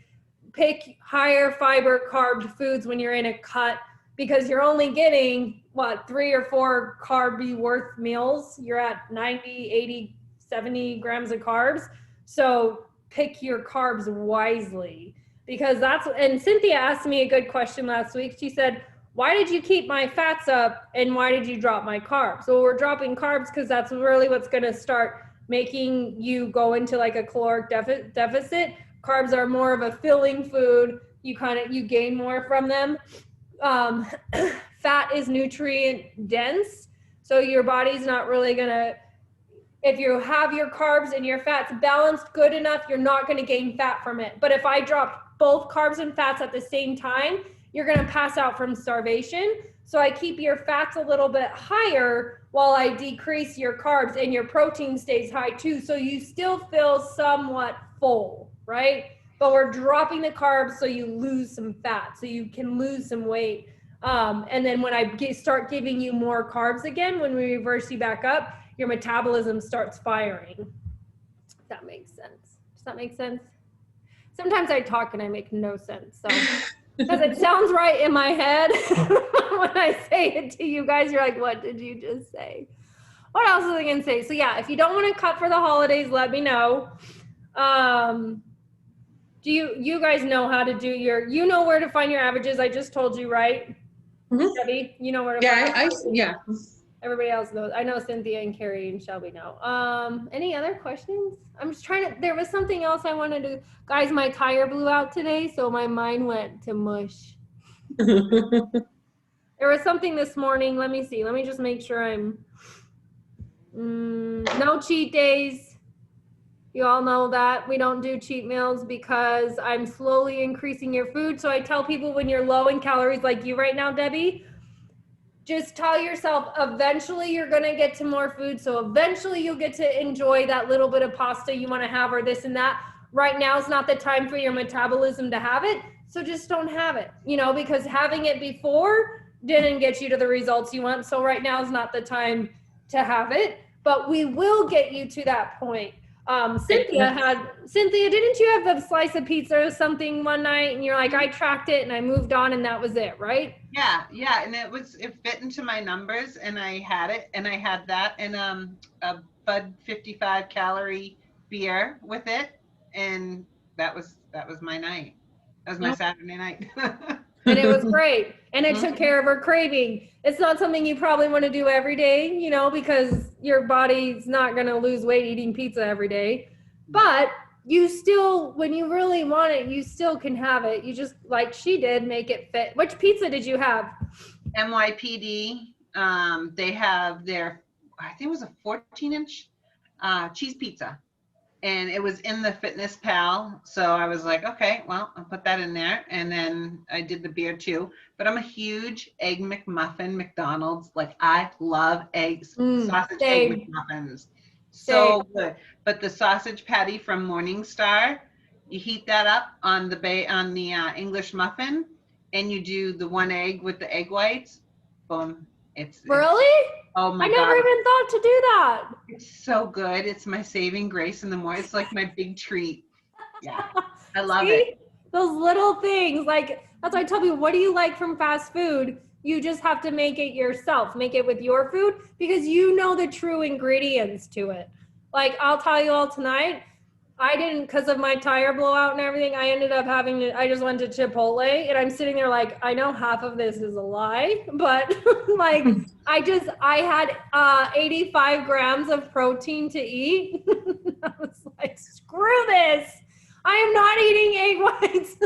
Pick higher fiber carb foods when you're in a cut, because you're only getting 3 or 4 carby worth meals. You're at 90, 80, 70 grams of carbs. So pick your carbs wisely, because and Cynthia asked me a good question last week. She said, why did you keep my fats up and why did you drop my carbs? Well, we're dropping carbs because that's really what's going to start making you go into like a caloric deficit. Carbs are more of a filling food. You gain more from them. Fat is nutrient dense, so your body's not really gonna, if you have your carbs and your fats balanced good enough, you're not gonna gain fat from it. But if I drop both carbs and fats at the same time, you're gonna pass out from starvation. So I keep your fats a little bit higher while I decrease your carbs, and your protein stays high too. So you still feel somewhat full, right? But we're dropping the carbs so you lose some fat, so you can lose some weight. And then when I start giving you more carbs again, when we reverse you back up, your metabolism starts firing. If that makes sense. Does that make sense? Sometimes I talk and I make no sense. So, because it sounds right in my head. When I say it to you guys, you're like, what did you just say? What else was I going to say? So yeah, if you don't want to cut for the holidays, let me know. Do you guys know how to do you know where to find your averages? I just told you, right? Mhm. Debbie, you know where to Yeah, find yeah. Everybody else knows. I know Cynthia and Carrie and Shelby know. Any other questions? I'm just trying to, there was something else I wanted to, guys, my tire blew out today, so my mind went to mush. There was something this morning. Let me see. Let me just make sure no cheat days. You all know that we don't do cheat meals because I'm slowly increasing your food. So I tell people, when you're low in calories like you right now, Debbie, just tell yourself eventually you're going to get to more food. So eventually you'll get to enjoy that little bit of pasta you want to have, or this and that. Right now is not the time for your metabolism to have it. So just don't have it, because having it before didn't get you to the results you want. So right now is not the time to have it, but we will get you to that point. Cynthia, didn't you have a slice of pizza or something one night and you're like, I tracked it and I moved on and that was it, right? Yeah, and it fit into my numbers, and I had it, and I had that, and a Bud 55 calorie beer with it, and that was my night. That was my Saturday night. And it was great. And it took care of her craving. It's not something you probably want to do every day, you know, because your body's not going to lose weight eating pizza every day. But you still, when you really want it, you still can have it. You just, like she did, make it fit. Which pizza did you have? NYPD. They have their, I think it was a 14-inch cheese pizza. And it was in the Fitness Pal. So I was like, okay, well, I'll put that in there. And then I did the beer too. But I'm a huge Egg McMuffin McDonald's. Like, I love eggs, sausage egg McMuffins. So good. But the sausage patty from Morningstar, you heat that up on the English muffin, and you do the one egg with the egg whites. Boom. Really? Oh my I God. never even thought to do that. It's so good. It's my saving grace in the morning. It's like my big treat. Yeah. I love it. Those little things, like, that's why I tell people, what do you like from fast food? You just have to make it yourself. Make it with your food because you know the true ingredients to it. Like, I'll tell you all tonight, I didn't, because of my tire blowout and everything, I ended up I just went to Chipotle and I'm sitting there like, I know half of this is a lie, but like, I had 85 grams of protein to eat. I was like, screw this. I am not eating egg whites.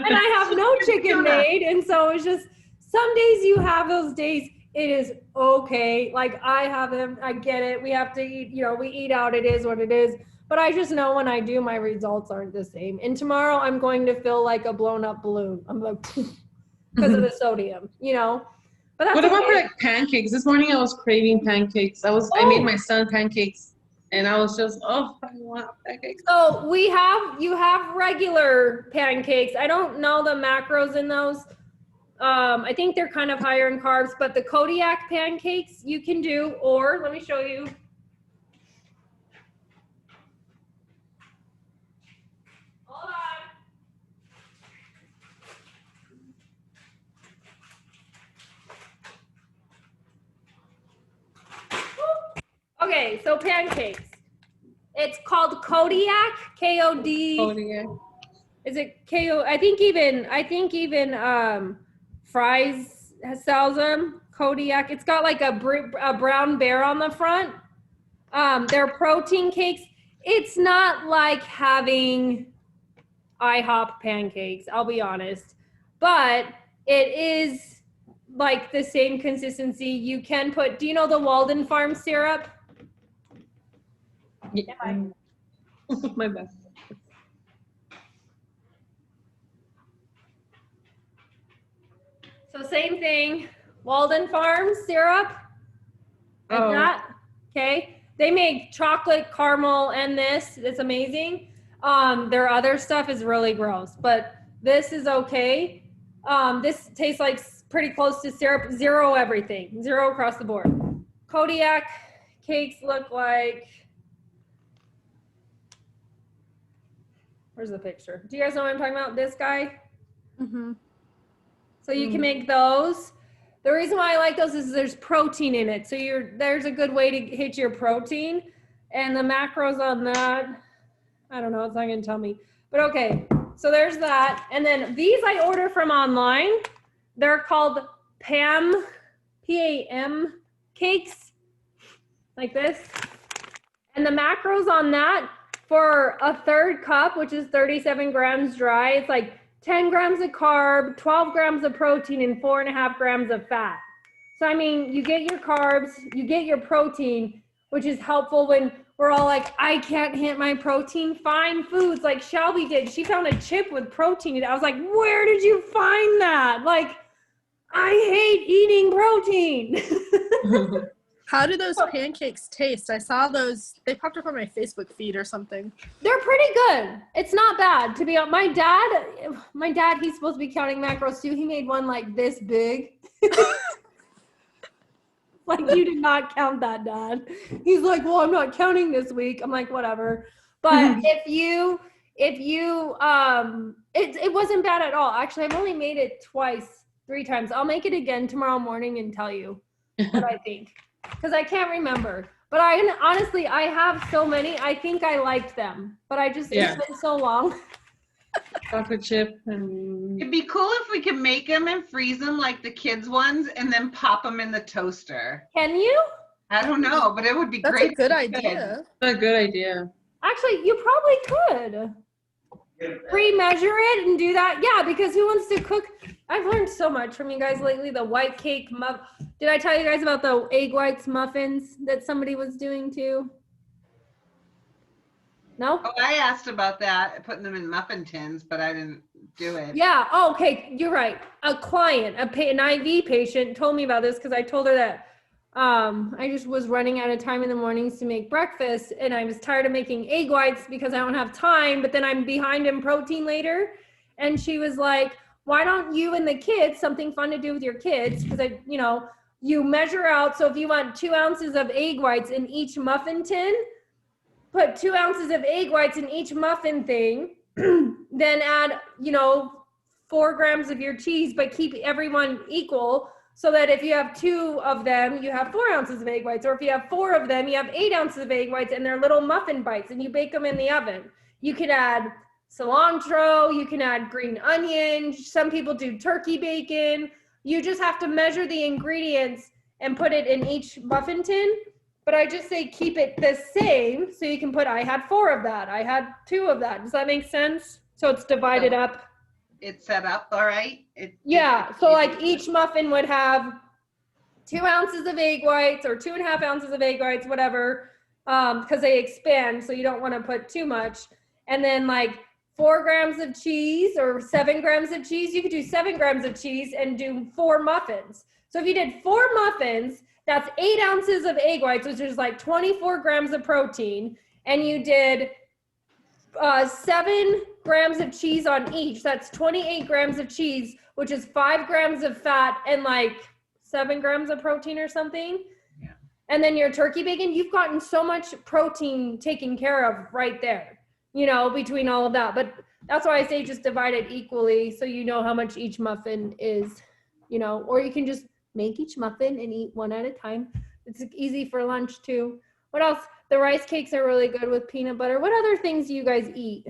And I have no chicken made. And so it's just, some days you have those days, it is okay. Like, I have them, I get it. We have to eat, you know, we eat out, it is what it is. But I just know when I do, my results aren't the same. And tomorrow I'm going to feel like a blown up balloon. I'm like, because of the sodium, you know? But that's What about okay. like pancakes? This morning I was craving pancakes. I made my son pancakes and I was just, I want pancakes. So you have regular pancakes. I don't know the macros in those. I think they're kind of higher in carbs, but the Kodiak pancakes you can do, or let me show you. Hold on. Okay, so pancakes. It's called Kodiak, K-O-D. Kodiak. Is it K-O? I think even Fry's sells them. Kodiak. It's got like a brown bear on the front. They're protein cakes. It's not like having IHOP pancakes, I'll be honest. But it is like the same consistency. You can put, do you know the Walden Farm syrup? Yeah. My best. So same thing, Walden Farms syrup, like that, okay? They make chocolate, caramel, and this, it's amazing. Their other stuff is really gross, but this is okay. This tastes like pretty close to syrup, zero everything, zero across the board. Kodiak cakes look like, where's the picture? Do you guys know what I'm talking about? This guy? Mm-hmm. So you can make those. The reason why I like those is there's protein in it. So there's a good way to hit your protein. And the macros on that, I don't know, it's not gonna tell me. But okay, so there's that. And then these I order from online. They're called PAM, P-A-M cakes, like this. And the macros on that for a third cup, which is 37 grams dry, it's like 10 grams of carb, 12 grams of protein, and 4.5 grams of fat. So, I mean, you get your carbs, you get your protein, which is helpful when we're all like, I can't hit my protein. Find foods like Shelby did. She found a chip with protein. I was like, where did you find that? Like, I hate eating protein. How do those pancakes taste? I saw those. They popped up on my Facebook feed or something. They're pretty good. It's not bad to be honest. My dad, he's supposed to be counting macros too. He made one like this big. Like, you did not count that, Dad. He's like, well, I'm not counting this week. I'm like, whatever. But it wasn't bad at all. Actually, I've only made it 3 times. I'll make it again tomorrow morning and tell you what I think. Because I can't remember. But honestly, I have so many. I think I liked them. But it's been so long. Chocolate chip and It'd be cool if we could make them and freeze them like the kids ones and then pop them in the toaster. Can you? I don't know, but it would be That's great. a good if we could. idea. a good idea. Actually, you probably could. Pre-measure it and do that. Yeah, because who wants to cook? I've learned so much from you guys lately. The white cake Did I tell you guys about the egg whites muffins that somebody was doing too? No? Oh, I asked about that, putting them in muffin tins, but I didn't do it. Yeah. Oh, okay. You're right. A client, an IV patient told me about this because I told her that I just was running out of time in the mornings to make breakfast and I was tired of making egg whites because I don't have time, but then I'm behind in protein later. And she was like, why don't you and the kids, something fun to do with your kids, because you measure out. So if you want 2 ounces of egg whites in each muffin tin, put 2 ounces of egg whites in each muffin thing, then add, 4 grams of your cheese, but keep everyone equal so that if you have 2 of them, you have 4 ounces of egg whites. Or if you have 4 of them, you have 8 ounces of egg whites and they're little muffin bites and you bake them in the oven. You could add cilantro, you can add green onion. Some people do turkey bacon. You just have to measure the ingredients and put it in each muffin tin. But I just say keep it the same so you can put, I had 4 of that. I had 2 of that. Does that make sense? So it's divided up. It's set up, all right? Yeah. So like each muffin would have 2 ounces of egg whites or 2.5 ounces of egg whites, whatever, because they expand. So you don't want to put too much. And then like 4 grams of cheese or 7 grams of cheese. You could do 7 grams of cheese and do 4 muffins. So if you did 4 muffins, that's 8 ounces of egg whites, which is like 24 grams of protein. And you did 7 grams of cheese on each. That's 28 grams of cheese, which is 5 grams of fat and like 7 grams of protein or something. Yeah. And then your turkey bacon, you've gotten so much protein taken care of right there, between all of that. But that's why I say just divide it equally so you know how much each muffin is, or you can just make each muffin and eat one at a time. It's easy for lunch too. What else? The rice cakes are really good with peanut butter. What other things do you guys eat?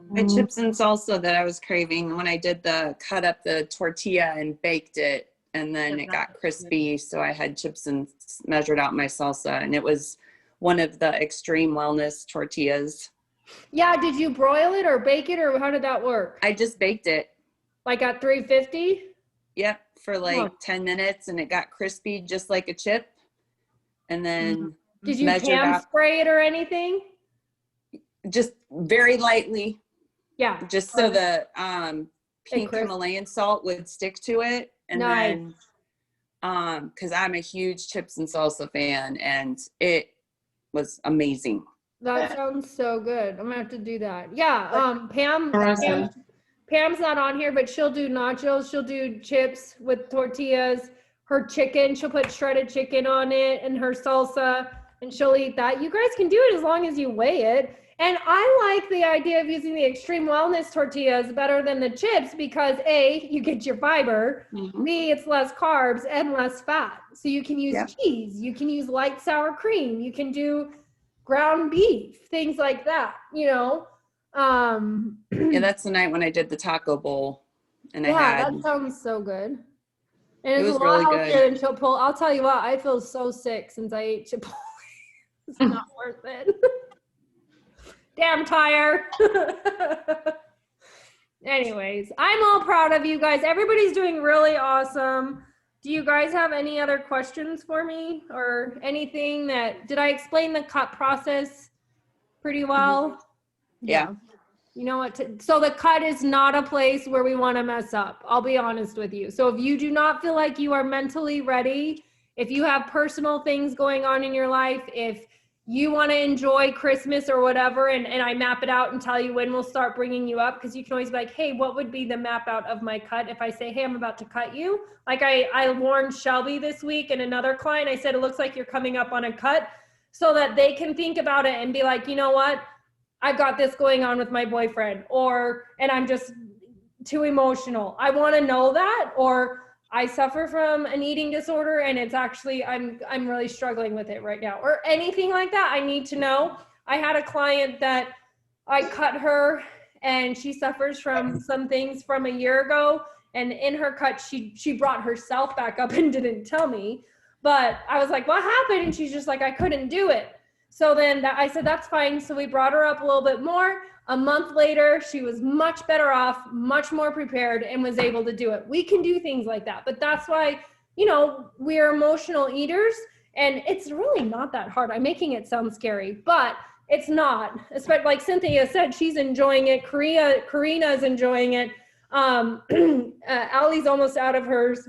My chips and salsa that I was craving when I did cut up the tortilla and baked it, and then it got crispy. So I had chips and measured out my salsa, and it was one of the Extreme Wellness tortillas. Yeah, did you broil it or bake it, or how did that work? I just baked it. Like at 350? Yep, for like Huh. 10 minutes, and it got crispy just like a chip. And then Did you measured pan out spray it or anything? just very lightly, Yeah. just so the pink crisp. Himalayan salt would stick to it. And Nice. then because I'm a huge chips and salsa fan, and it was amazing. That sounds so good. I'm gonna have to do that. Yeah. Awesome. Pam's not on here, but she'll do nachos. She'll do chips with tortillas. Her chicken, she'll put shredded chicken on it, and her salsa, and she'll eat that. You guys can do it as long as you weigh it. And I like the idea of using the Extreme Wellness tortillas better than the chips because A, you get your fiber. Mhm. B, it's less carbs and less fat. So you can use Yep. cheese, you can use light sour cream, you can do ground beef, things like that, Yeah, that's the night when I did the taco bowl, and I yeah, had that sounds so good. And It it's was a lot really healthier than Chipotle. I'll tell you what, I feel so sick since I ate Chipotle. It's not worth it. Damn tire. Anyways, I'm all proud of you guys. Everybody's doing really awesome. Do you guys have any other questions for me or anything did I explain the cut process pretty well? Yeah. You know what? So the cut is not a place where we want to mess up. I'll be honest with you. So if you do not feel like you are mentally ready If you have personal things going on in your life, if you want to enjoy Christmas or whatever, and I map it out and tell you when we'll start bringing you up, because you can always be like, hey, what would be the map out of my cut if I say, hey, I'm about to cut you? Like I warned Shelby this week and another client, I said, it looks like you're coming up on a cut, so that they can think about it and be like, you know what? I've got this going on with my boyfriend, and I'm just too emotional. I want to know that, or I suffer from an eating disorder and it's actually, I'm really struggling with it right now, or anything like that. I need to know. I had a client that I cut her and she suffers from some things from a year ago. And in her cut, she brought herself back up and didn't tell me, but I was like, what happened? And she's just like, I couldn't do it. So then I said, that's fine. So we brought her up a little bit more. A month later, she was much better off, much more prepared, and was able to do it. We can do things like that. But that's why, we're emotional eaters, and it's really not that hard. I'm making it sound scary, but it's not. Especially like Cynthia said, she's enjoying it. Karina's enjoying it. Allie's almost out of hers.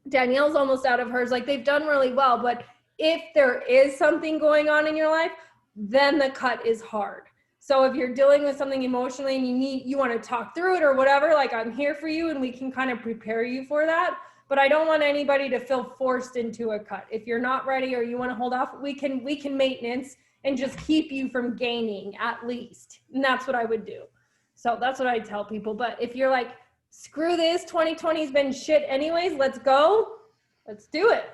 Danielle's almost out of hers. Like, they've done really well. But if there is something going on in your life, then the cut is hard. So if you're dealing with something emotionally and you want to talk through it or whatever, like, I'm here for you and we can kind of prepare you for that. But I don't want anybody to feel forced into a cut. If you're not ready or you want to hold off, we can maintenance and just keep you from gaining at least. And that's what I would do. So that's what I tell people. But if you're like, screw this, 2020 has been shit anyways, let's go. Let's do it.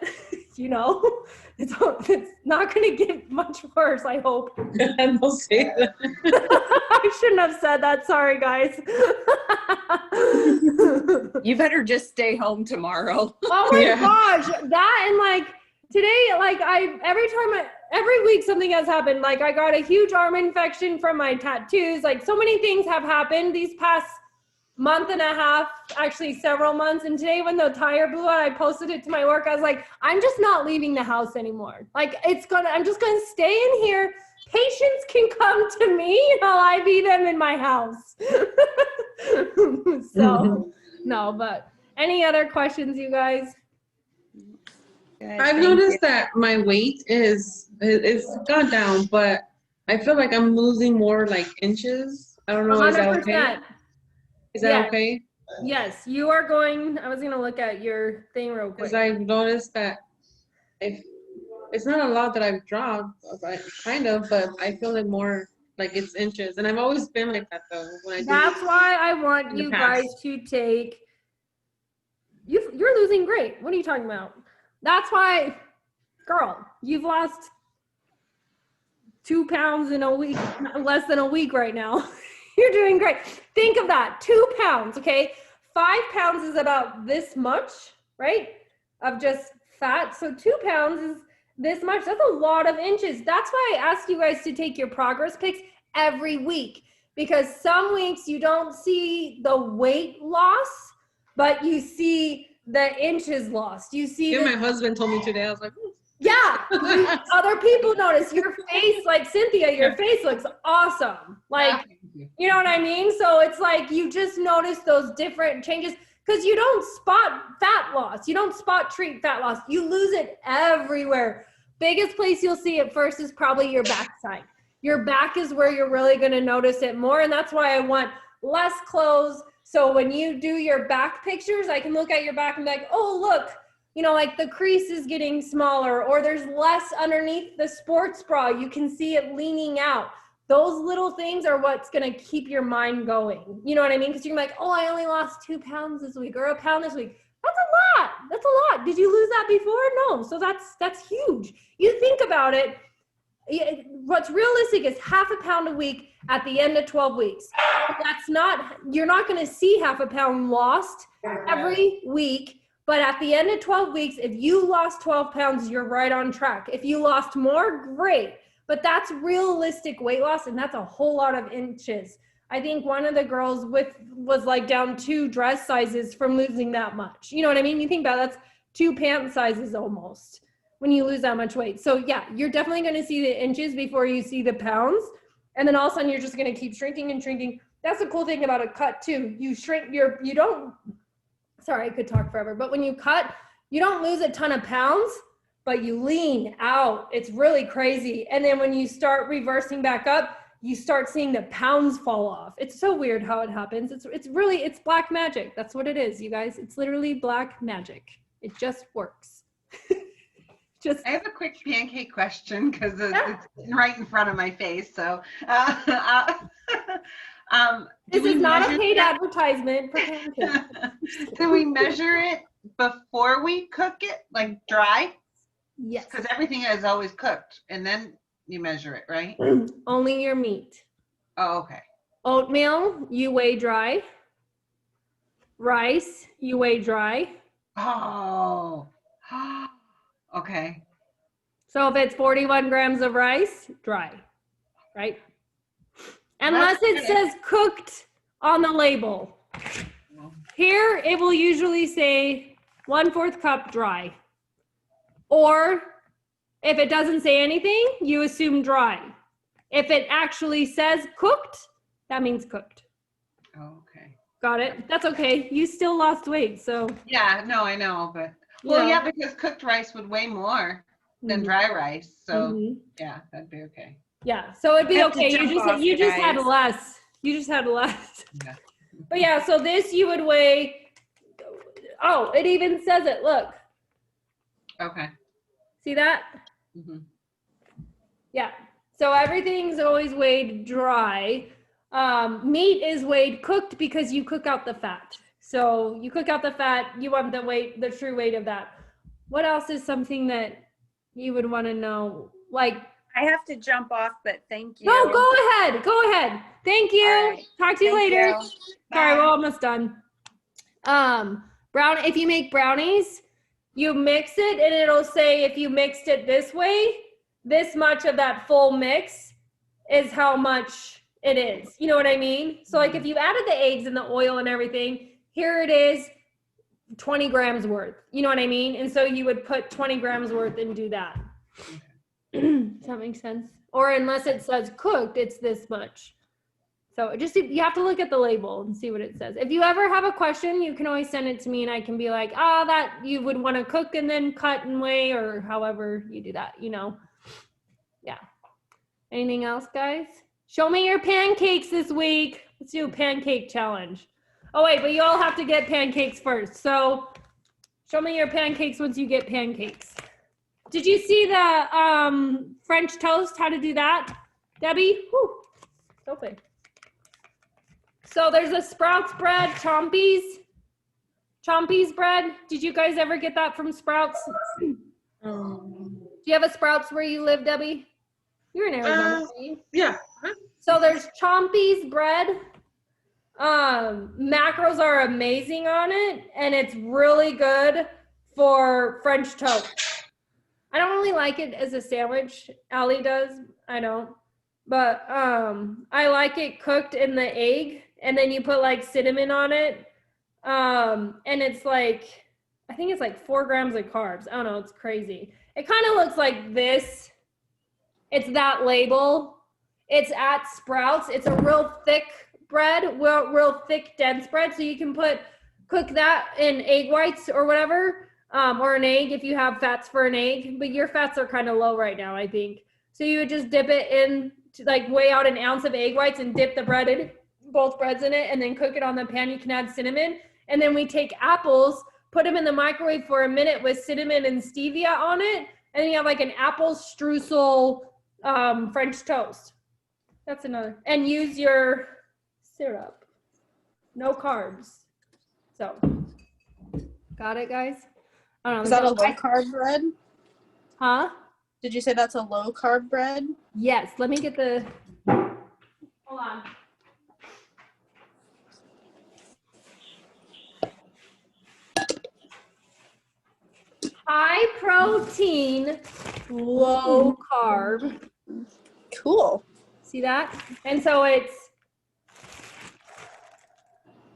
It's not going to get much worse, I hope. Don't say that. I shouldn't have said that. Sorry, guys. You better just stay home tomorrow. Oh my gosh. That, and like today, like every week something has happened. Like, I got a huge arm infection from my tattoos. Like, so many things have happened these past month and a half, actually several months. And today when the tire blew out, I posted it to my work. I was like, I'm just not leaving the house anymore. Like, I'm just going to stay in here. Patients can come to me and I'll IV them in my house. So, no, but any other questions, you guys? I've noticed that my weight is gone down, but I feel like I'm losing more like inches. I don't know. 100%. Is that okay? Is that okay? Yes, you are going. I was going to look at your thing real quick. Because I've noticed that if it's not a lot that I've dropped, kind of, but I feel it more like it's inches. And I've always been like that though. That's why I want you guys to take, you're losing great. What are you talking about? That's why, girl, you've lost 2 pounds in a week, less than a week right now. You're doing great. Think of that, 2 pounds, okay? 5 pounds is about this much, right? Of just fat. So 2 pounds is this much. That's a lot of inches. That's why I ask you guys to take your progress pics every week, because some weeks you don't see the weight loss, but you see the inches lost. You see my husband told me today, I was like, yeah, other people notice your face, like Cynthia, your face looks awesome. Like, you know what I mean? So it's like, you just notice those different changes, because you don't spot fat loss. You don't treat fat loss. You lose it everywhere. Biggest place you'll see it first is probably your backside. Your back is where you're really going to notice it more. And that's why I want less clothes. So when you do your back pictures, I can look at your back and be like, oh, look, like the crease is getting smaller, or there's less underneath the sports bra. You can see it leaning out. Those little things are what's going to keep your mind going. You know what I mean? Because you're like, oh, I only lost 2 pounds this week or 1 pound this week. That's a lot. That's a lot. Did you lose that before? No. So that's huge. You think about it. What's realistic is 0.5 pound a week at the end of 12 weeks. You're not going to see 0.5 pound lost every week. But at the end of 12 weeks, if you lost 12 pounds, you're right on track. If you lost more, great. But that's realistic weight loss, and that's a whole lot of inches. I think one of the girls was like down 2 dress sizes from losing that much. You know what I mean? You think about it, that's 2 pant sizes almost when you lose that much weight. So yeah, you're definitely going to see the inches before you see the pounds. And then all of a sudden you're just going to keep shrinking and shrinking. That's the cool thing about a cut too. You shrink you don't, sorry, I could talk forever, but when you cut, you don't lose a ton of pounds, but you lean out. It's really crazy. And then when you start reversing back up, you start seeing the pounds fall off. It's so weird how it happens. It's black magic. That's what it is, you guys. It's literally black magic. It just works. Just I have a quick pancake question because Yeah. it's right in front of my face. So, this do is we not a measure paid that? advertisement for pancakes. Do we measure it before we cook it, like dry? Yes. Because everything is always cooked, and then you measure it, right? Only your meat. Oh, okay. Oatmeal, you weigh dry. Rice, you weigh dry. Oh, okay. So if it's 41 grams of rice, dry, right? Unless it good. says cooked on the label. Here, it will usually say 1/4 cup dry. Or if it doesn't say anything, you assume dry. If it actually says cooked, that means cooked. Okay. Got it? That's okay. You still lost weight, so. Yeah, no, I know, but you well, know. yeah, because cooked rice would weigh more than Mhm. dry rice, so Mhm. yeah, that'd be okay. Yeah, so it'd be I have to okay. jump off, You just had guys. less. You just had less. Yeah. But yeah, so this you would weigh. Oh, it even says it. Look, Okay. see that? Mhm. Yeah. So everything's always weighed dry. Meat is weighed cooked because you cook out the fat. So you cook out the fat. You want the true weight of that. What else is something that you would want to know? Like, I have to jump off, but thank you. no, go ahead. Go ahead. Thank you. All right. Talk to you Thank later. you. Sorry, Bye. we're almost done. If you make brownies, you mix it and it'll say if you mixed it this way, this much of that full mix is how much it is. You know what I mean? So like if you added the eggs and the oil and everything, here it is 20 grams worth. You know what I mean? And so you would put 20 grams worth and do that. Does that make sense? Or unless it says cooked, it's this much. So you have to look at the label and see what it says. If you ever have a question, you can always send it to me and I can be like, that you would want to cook and then cut and weigh, or however you do that, you know? Yeah. Anything else, guys? Show me your pancakes this week. Let's do a pancake challenge. Oh wait, but you all have to get pancakes first. So show me your pancakes once you get pancakes. Did you see the French toast, how to do that? Debbie? Whew. Open. So there's a Sprouts bread, Chompy's bread. Did you guys ever get that from Sprouts? Do you have a Sprouts where you live, Debbie? You're in Arizona, aren't you? Yeah. Huh? So there's Chompy's bread. Macros are amazing on it, and it's really good for French toast. I don't really like it as a sandwich. Allie does. I don't. But I like it cooked in the egg, and then you put like cinnamon on it. And it's like, I think it's like 4 grams of carbs. I don't know. It's crazy. It kind of looks like this. It's that label. It's at Sprouts. It's a real thick bread, real thick, dense bread. So you can cook that in egg whites or whatever, or an egg if you have fats for an egg. But your fats are kind of low right now, I think. So you would just dip it in, to like weigh out an ounce of egg whites and dip the bread in, both breads in it, and then cook it on the pan. You can add cinnamon. And then we take apples, put them in the microwave for a minute with cinnamon and stevia on it. And then you have like an apple streusel French toast. That's another. And use your syrup. No carbs. So, got it, guys? I don't know. Is that a low carb bread? Huh? Did you say that's a low carb bread? Yes. Let me get the. Hold on. High protein, low carb. Cool. See that? And so it's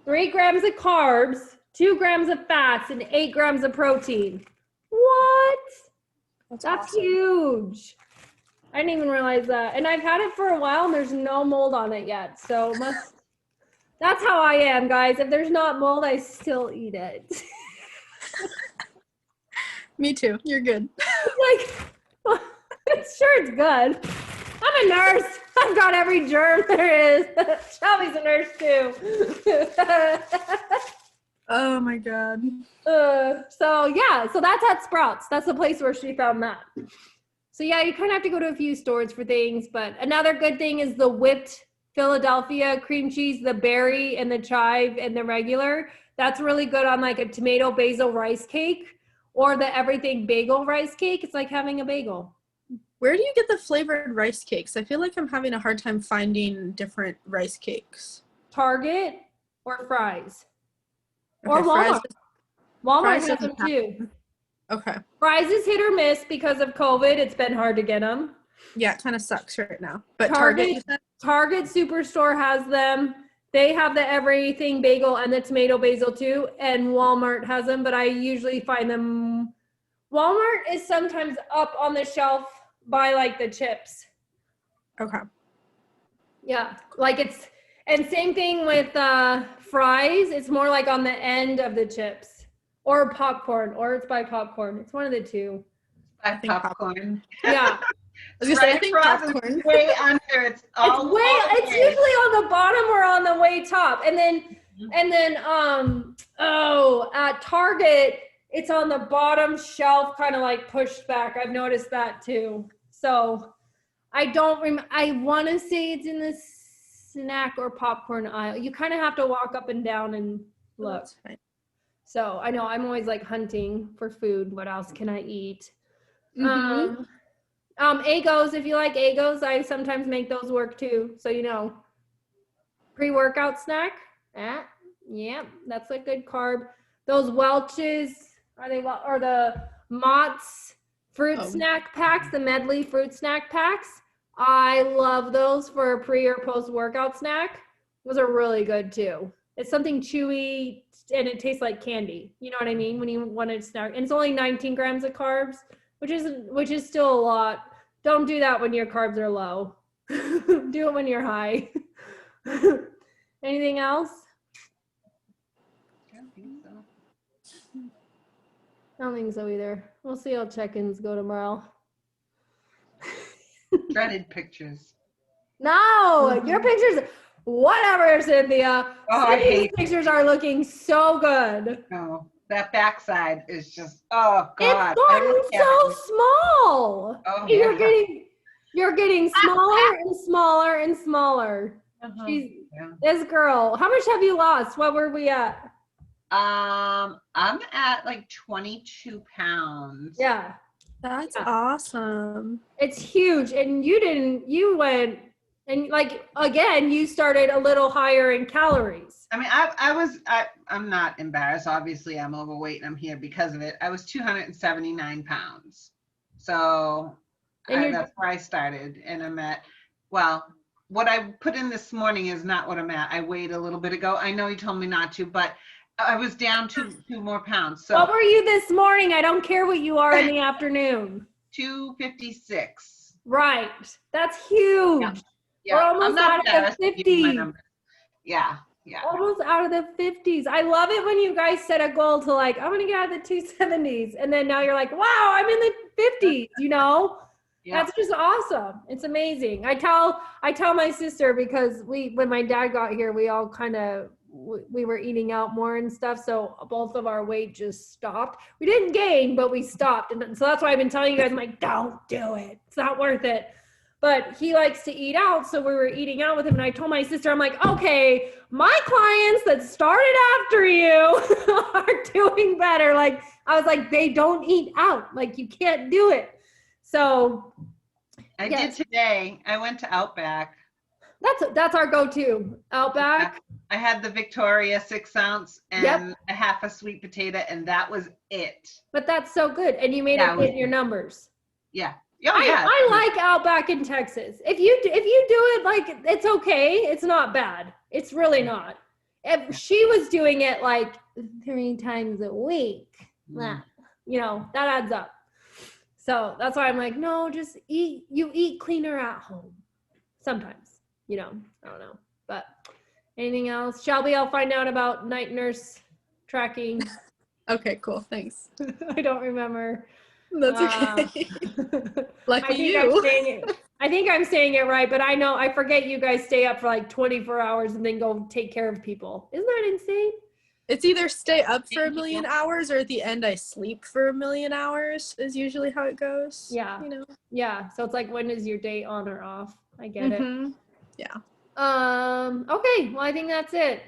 3 grams of carbs, 2 grams of fats, and 8 grams of protein. What? That's awesome. huge. I didn't even realize that. And I've had it for a while and there's no mold on it yet. So that's how I am, guys. If there's not mold, I still eat it. Me too. You're good. Like, sure, it's good. I'm a nurse. I've got every germ there is. Shelby's a nurse too. Oh my God. So yeah, so that's at Sprouts. That's the place where she found that. So yeah, you kind of have to go to a few stores for things, but another good thing is the whipped Philadelphia cream cheese, the berry and the chive and the regular. That's really good on like a tomato basil rice cake or the everything bagel rice cake. It's like having a bagel. Where do you get the flavored rice cakes? I feel like I'm having a hard time finding different rice cakes. Target or Fry's. Okay, Or Walmart. Fry's- Walmart Fry's has them doesn't have too. Okay. Fry's is hit or miss because of COVID. It's been hard to get them. Yeah, it kind of sucks right now. But Target, you said? Target Superstore has them. They have the everything bagel and the tomato basil too. And Walmart has them, but I usually find them. Walmart is sometimes up on the shelf by like the chips. Okay. Yeah, like it's, and same thing with Fry's. It's more like on the end of the chips or popcorn, or it's by popcorn. It's one of the two. I think popcorn. Yeah. I was gonna say, I French think fries is popcorn. way under. It's all It's way, it's usually on the bottom or on the way top. And then at Target, it's on the bottom shelf, kind of like pushed back. I've noticed that too. So I don't I want to say it's in the snack or popcorn aisle. You kind of have to walk up and down and look. That's fine. So I know I'm always like hunting for food. What else can I eat? Mhm. Egos, if you like Egos, I sometimes make those work too. So, you know, pre-workout snack. Yeah, that's a good carb. Those Welch's, or the Mott's fruit snack packs, the medley fruit snack packs. I love those for a pre or post workout snack. Those are really good too. It's something chewy and it tastes like candy. You know what I mean? When you want to snack, and it's only 19 grams of carbs, which is still a lot. Don't do that when your carbs are low. Do it when you're high. Anything else? I don't think so. I don't think so either. We'll see how check-ins go tomorrow. Dreaded pictures. No, your pictures, whatever, Cynthia. Oh, I Cynthia's hate pictures are looking so good. No, that backside is just, oh God. It's I gotten look at so it. small. Oh, You're getting smaller and smaller and smaller. Uh-huh. Yeah. This girl, how much have you lost? What were we at? I'm at like 22 pounds. Yeah, That's Yeah. awesome. it's huge. And you went, and like, again, you started a little higher in calories. I mean, I'm not embarrassed. Obviously, I'm overweight and I'm here because of it. I was 279 pounds. So And that's where I started. And I'm at, well, what I put in this morning is not what I'm at. I weighed a little bit ago. I know you told me not to, but I was down two more pounds. So What were you this morning? I don't care what you are in the afternoon. 256. Right. That's huge. Yeah. We're almost I'm not out of the embarrassed to give you my 50s. numbers. Yeah. Yeah. Almost out of the 50s. I love it when you guys set a goal to like, I'm gonna get out of the 270s. And then now you're like, wow, I'm in the 50s, you know? Yeah. That's just awesome. It's amazing. I tell my sister, because when my dad got here, we all kind of, we were eating out more and stuff. So both of our weight just stopped. We didn't gain, but we stopped. And so that's why I've been telling you guys, I'm like, don't do it. It's not worth it. But he likes to eat out. So we were eating out with him. And I told my sister, I'm like, okay, my clients that started after you are doing better. Like, I was like, they don't eat out. Like, you can't do it. So I yes. did today. I went to Outback. That's our go-to. Outback. I had the Victoria 6 ounce and Yep. a half a sweet potato, and that was it. But that's so good. And you made Yeah, it fit your numbers. Yeah. Oh, yeah. I like Outback in Texas. If you do it, like, it's okay. It's not bad. It's really not. If she was doing it like 3 times a week, that adds up. So that's why I'm like, no, just eat. You eat cleaner at home. Sometimes, I don't know. But anything else? Shelby, I'll find out about night nurse tracking. Okay, cool. Thanks. I don't remember. That's okay. Lucky I think I'm saying it right, but I forget you guys stay up for like 24 hours and then go take care of people. Isn't that insane? It's either stay up for 1,000,000 hours or at the end I sleep for 1,000,000 hours is usually how it goes. Yeah. You know? Yeah. So it's like, when is your day on or off? I get it. Mhm. Yeah. Okay. Well, I think that's it.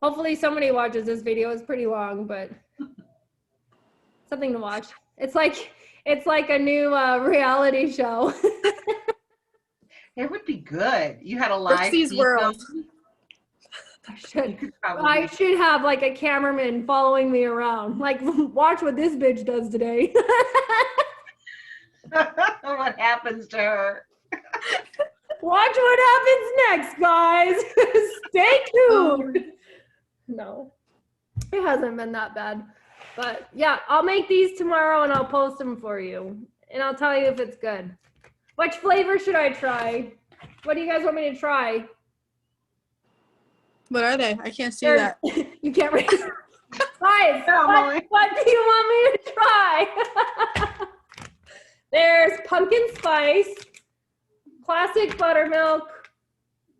Hopefully somebody watches this video. It's pretty long, but something to watch. It's like a new reality show. It would be good. You had a live Brooksie's feed World. going. I You should. could I probably. should have like a cameraman following me around. Like, watch what this bitch does today. What happens to her? Watch what happens next, guys. Stay tuned. No, it hasn't been that bad. But yeah, I'll make these tomorrow and I'll post them for you. And I'll tell you if it's good. Which flavor should I try? What do you guys want me to try? What are they? I can't see There's- that. You can't read. Guys, Emily. what do you want me to try? There's pumpkin spice, classic buttermilk,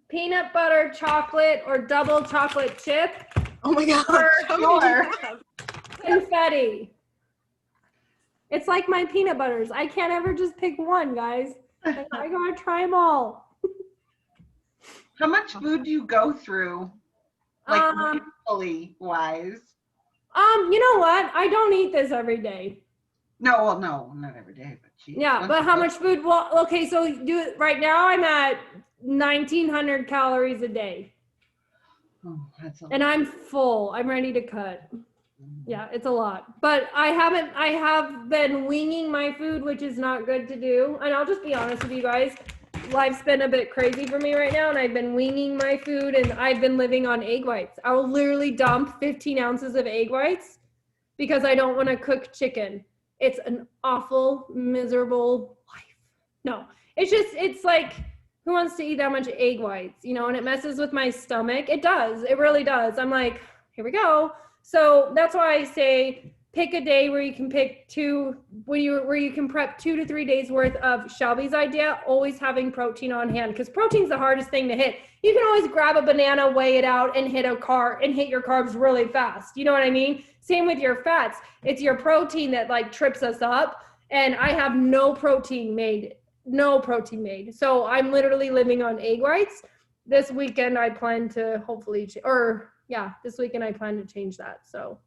peanut butter chocolate or double chocolate chip, Oh my gosh. How many do Sure. you have? confetti. It's like my peanut butters. I can't ever just pick one, guys. I gotta try them all. How much food do you go through, like Um, mentally wise? you know what? I don't eat this every day. No, well, no, not every day, but geez, Yeah, once but a how week. much food? Well, okay, so do it right now. I'm at 1,900 calories a day, Oh, that's a and I'm full. I'm ready to cut. Yeah, it's a lot, but I have been winging my food, which is not good to do. And I'll just be honest with you guys. Life's been a bit crazy for me right now, and I've been winging my food, and I've been living on egg whites. I will literally dump 15 ounces of egg whites because I don't want to cook chicken. It's an awful, miserable life. No, it's like, who wants to eat that much egg whites, you know, and it messes with my stomach. It does. It really does. I'm like, here we go. So that's why I say pick a day where you can pick where you can prep 2 to 3 days worth of Shelby's idea, always having protein on hand, because protein's the hardest thing to hit. You can always grab a banana, weigh it out, and hit your carbs really fast. You know what I mean? Same with your fats. It's your protein that like trips us up. And I have no protein made. So I'm literally living on egg whites. This weekend I plan to this weekend I plan to change that. So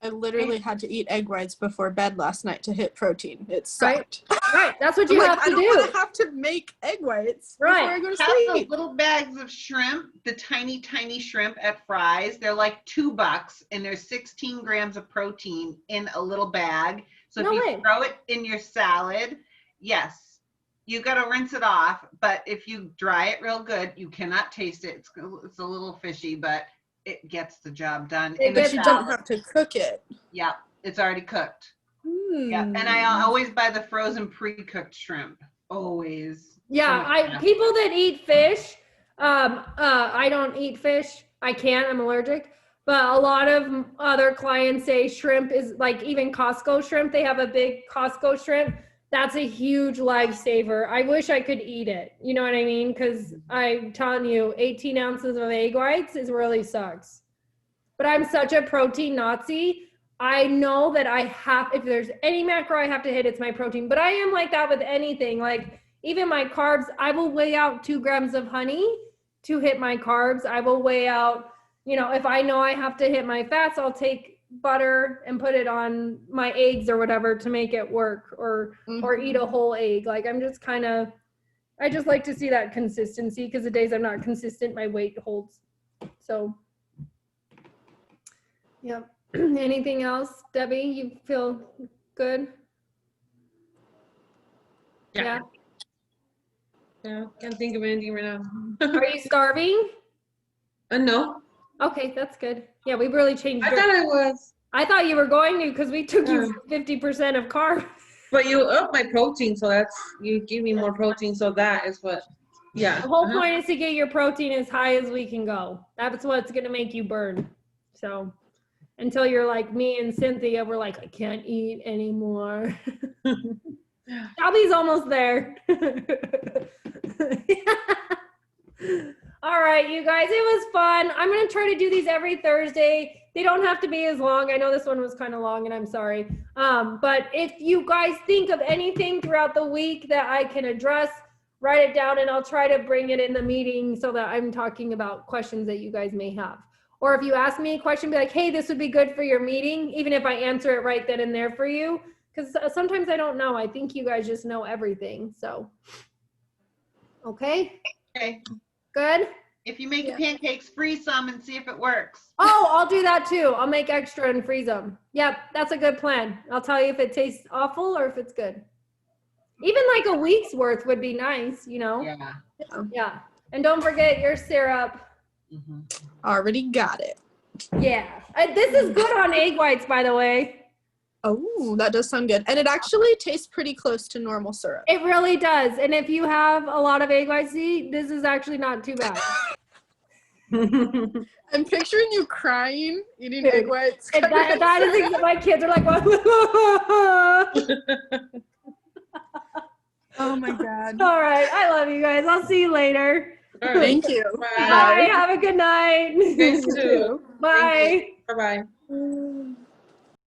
I literally had to eat egg whites before bed last night to hit protein. It Right. sucked. right, that's what I'm you like, have I to don't do. want to have to make egg whites Right. before I go to Have the sleep. little bags of shrimp, the tiny, tiny shrimp at Fry's. They're like $2 and there's 16 grams of protein in a little bag. So No if you way. throw it in your salad, yes, you got to rinse it off. But if you dry it real good, you cannot taste it. It's a little fishy, but it gets the job done. It in the But you gets- don't salad. have to cook it. Yeah, it's already cooked. Yeah, and Hmm. I always buy the frozen pre-cooked shrimp. Always. Yeah, So much people that eat fish, I don't eat fish. I can't, I'm allergic. But a lot of other clients say shrimp is like, even Costco shrimp, they have a big Costco shrimp. That's a huge lifesaver. I wish I could eat it. You know what I mean? Because I'm telling you, 18 ounces of egg whites really sucks. But I'm such a protein Nazi. I know that if there's any macro I have to hit, it's my protein. But I am like that with anything. Like even my carbs, I will weigh out 2 grams of honey to hit my carbs. I will weigh out, if I know I have to hit my fats, I'll take butter and put it on my eggs or whatever to make it work, or eat a whole egg. Like I just like to see that consistency, because the days I'm not consistent, my weight holds. So, yep. Anything else, Debbie? You feel good? Yeah. Yeah, can't think of anything right now. Are you starving? No, Okay, that's good. Yeah, we really changed. I thought I was, I thought you were going to, because we took you 50% of carbs. but you up my protein, so you give me more protein, so that is what, yeah. The whole point is to get your protein as high as we can go. That's what's going to make you burn. So, until you're like me and Cynthia. We're like, I can't eat anymore. Shelby's almost there. All right, you guys, it was fun. I'm going to try to do these every Thursday. They don't have to be as long. I know this one was kind of long and I'm sorry. But if you guys think of anything throughout the week that I can address, write it down and I'll try to bring it in the meeting so that I'm talking about questions that you guys may have. Or if you ask me a question, be like, hey, this would be good for your meeting, even if I answer it right then and there for you. Because sometimes I don't know. I think you guys just know everything. So, okay, Okay. good. If you make pancakes, freeze some and see if it works. Oh, I'll do that too. I'll make extra and freeze them. Yep, that's a good plan. I'll tell you if it tastes awful or if it's good. Even like a week's worth would be nice, you know? Yeah. Yeah. And don't forget your syrup. Already got it. Yeah. This is good on egg whites, by the way. Oh, that does sound good. And it actually tastes pretty close to normal syrup. It really does. And if you have a lot of egg whites to eat, this is actually not too bad. I'm picturing you crying, eating egg whites. And that is my kids are like, what? Oh my God. All right. I love you guys. I'll see you later. All right. Thank you. Bye. Have a good night. You too. Bye. Bye-bye.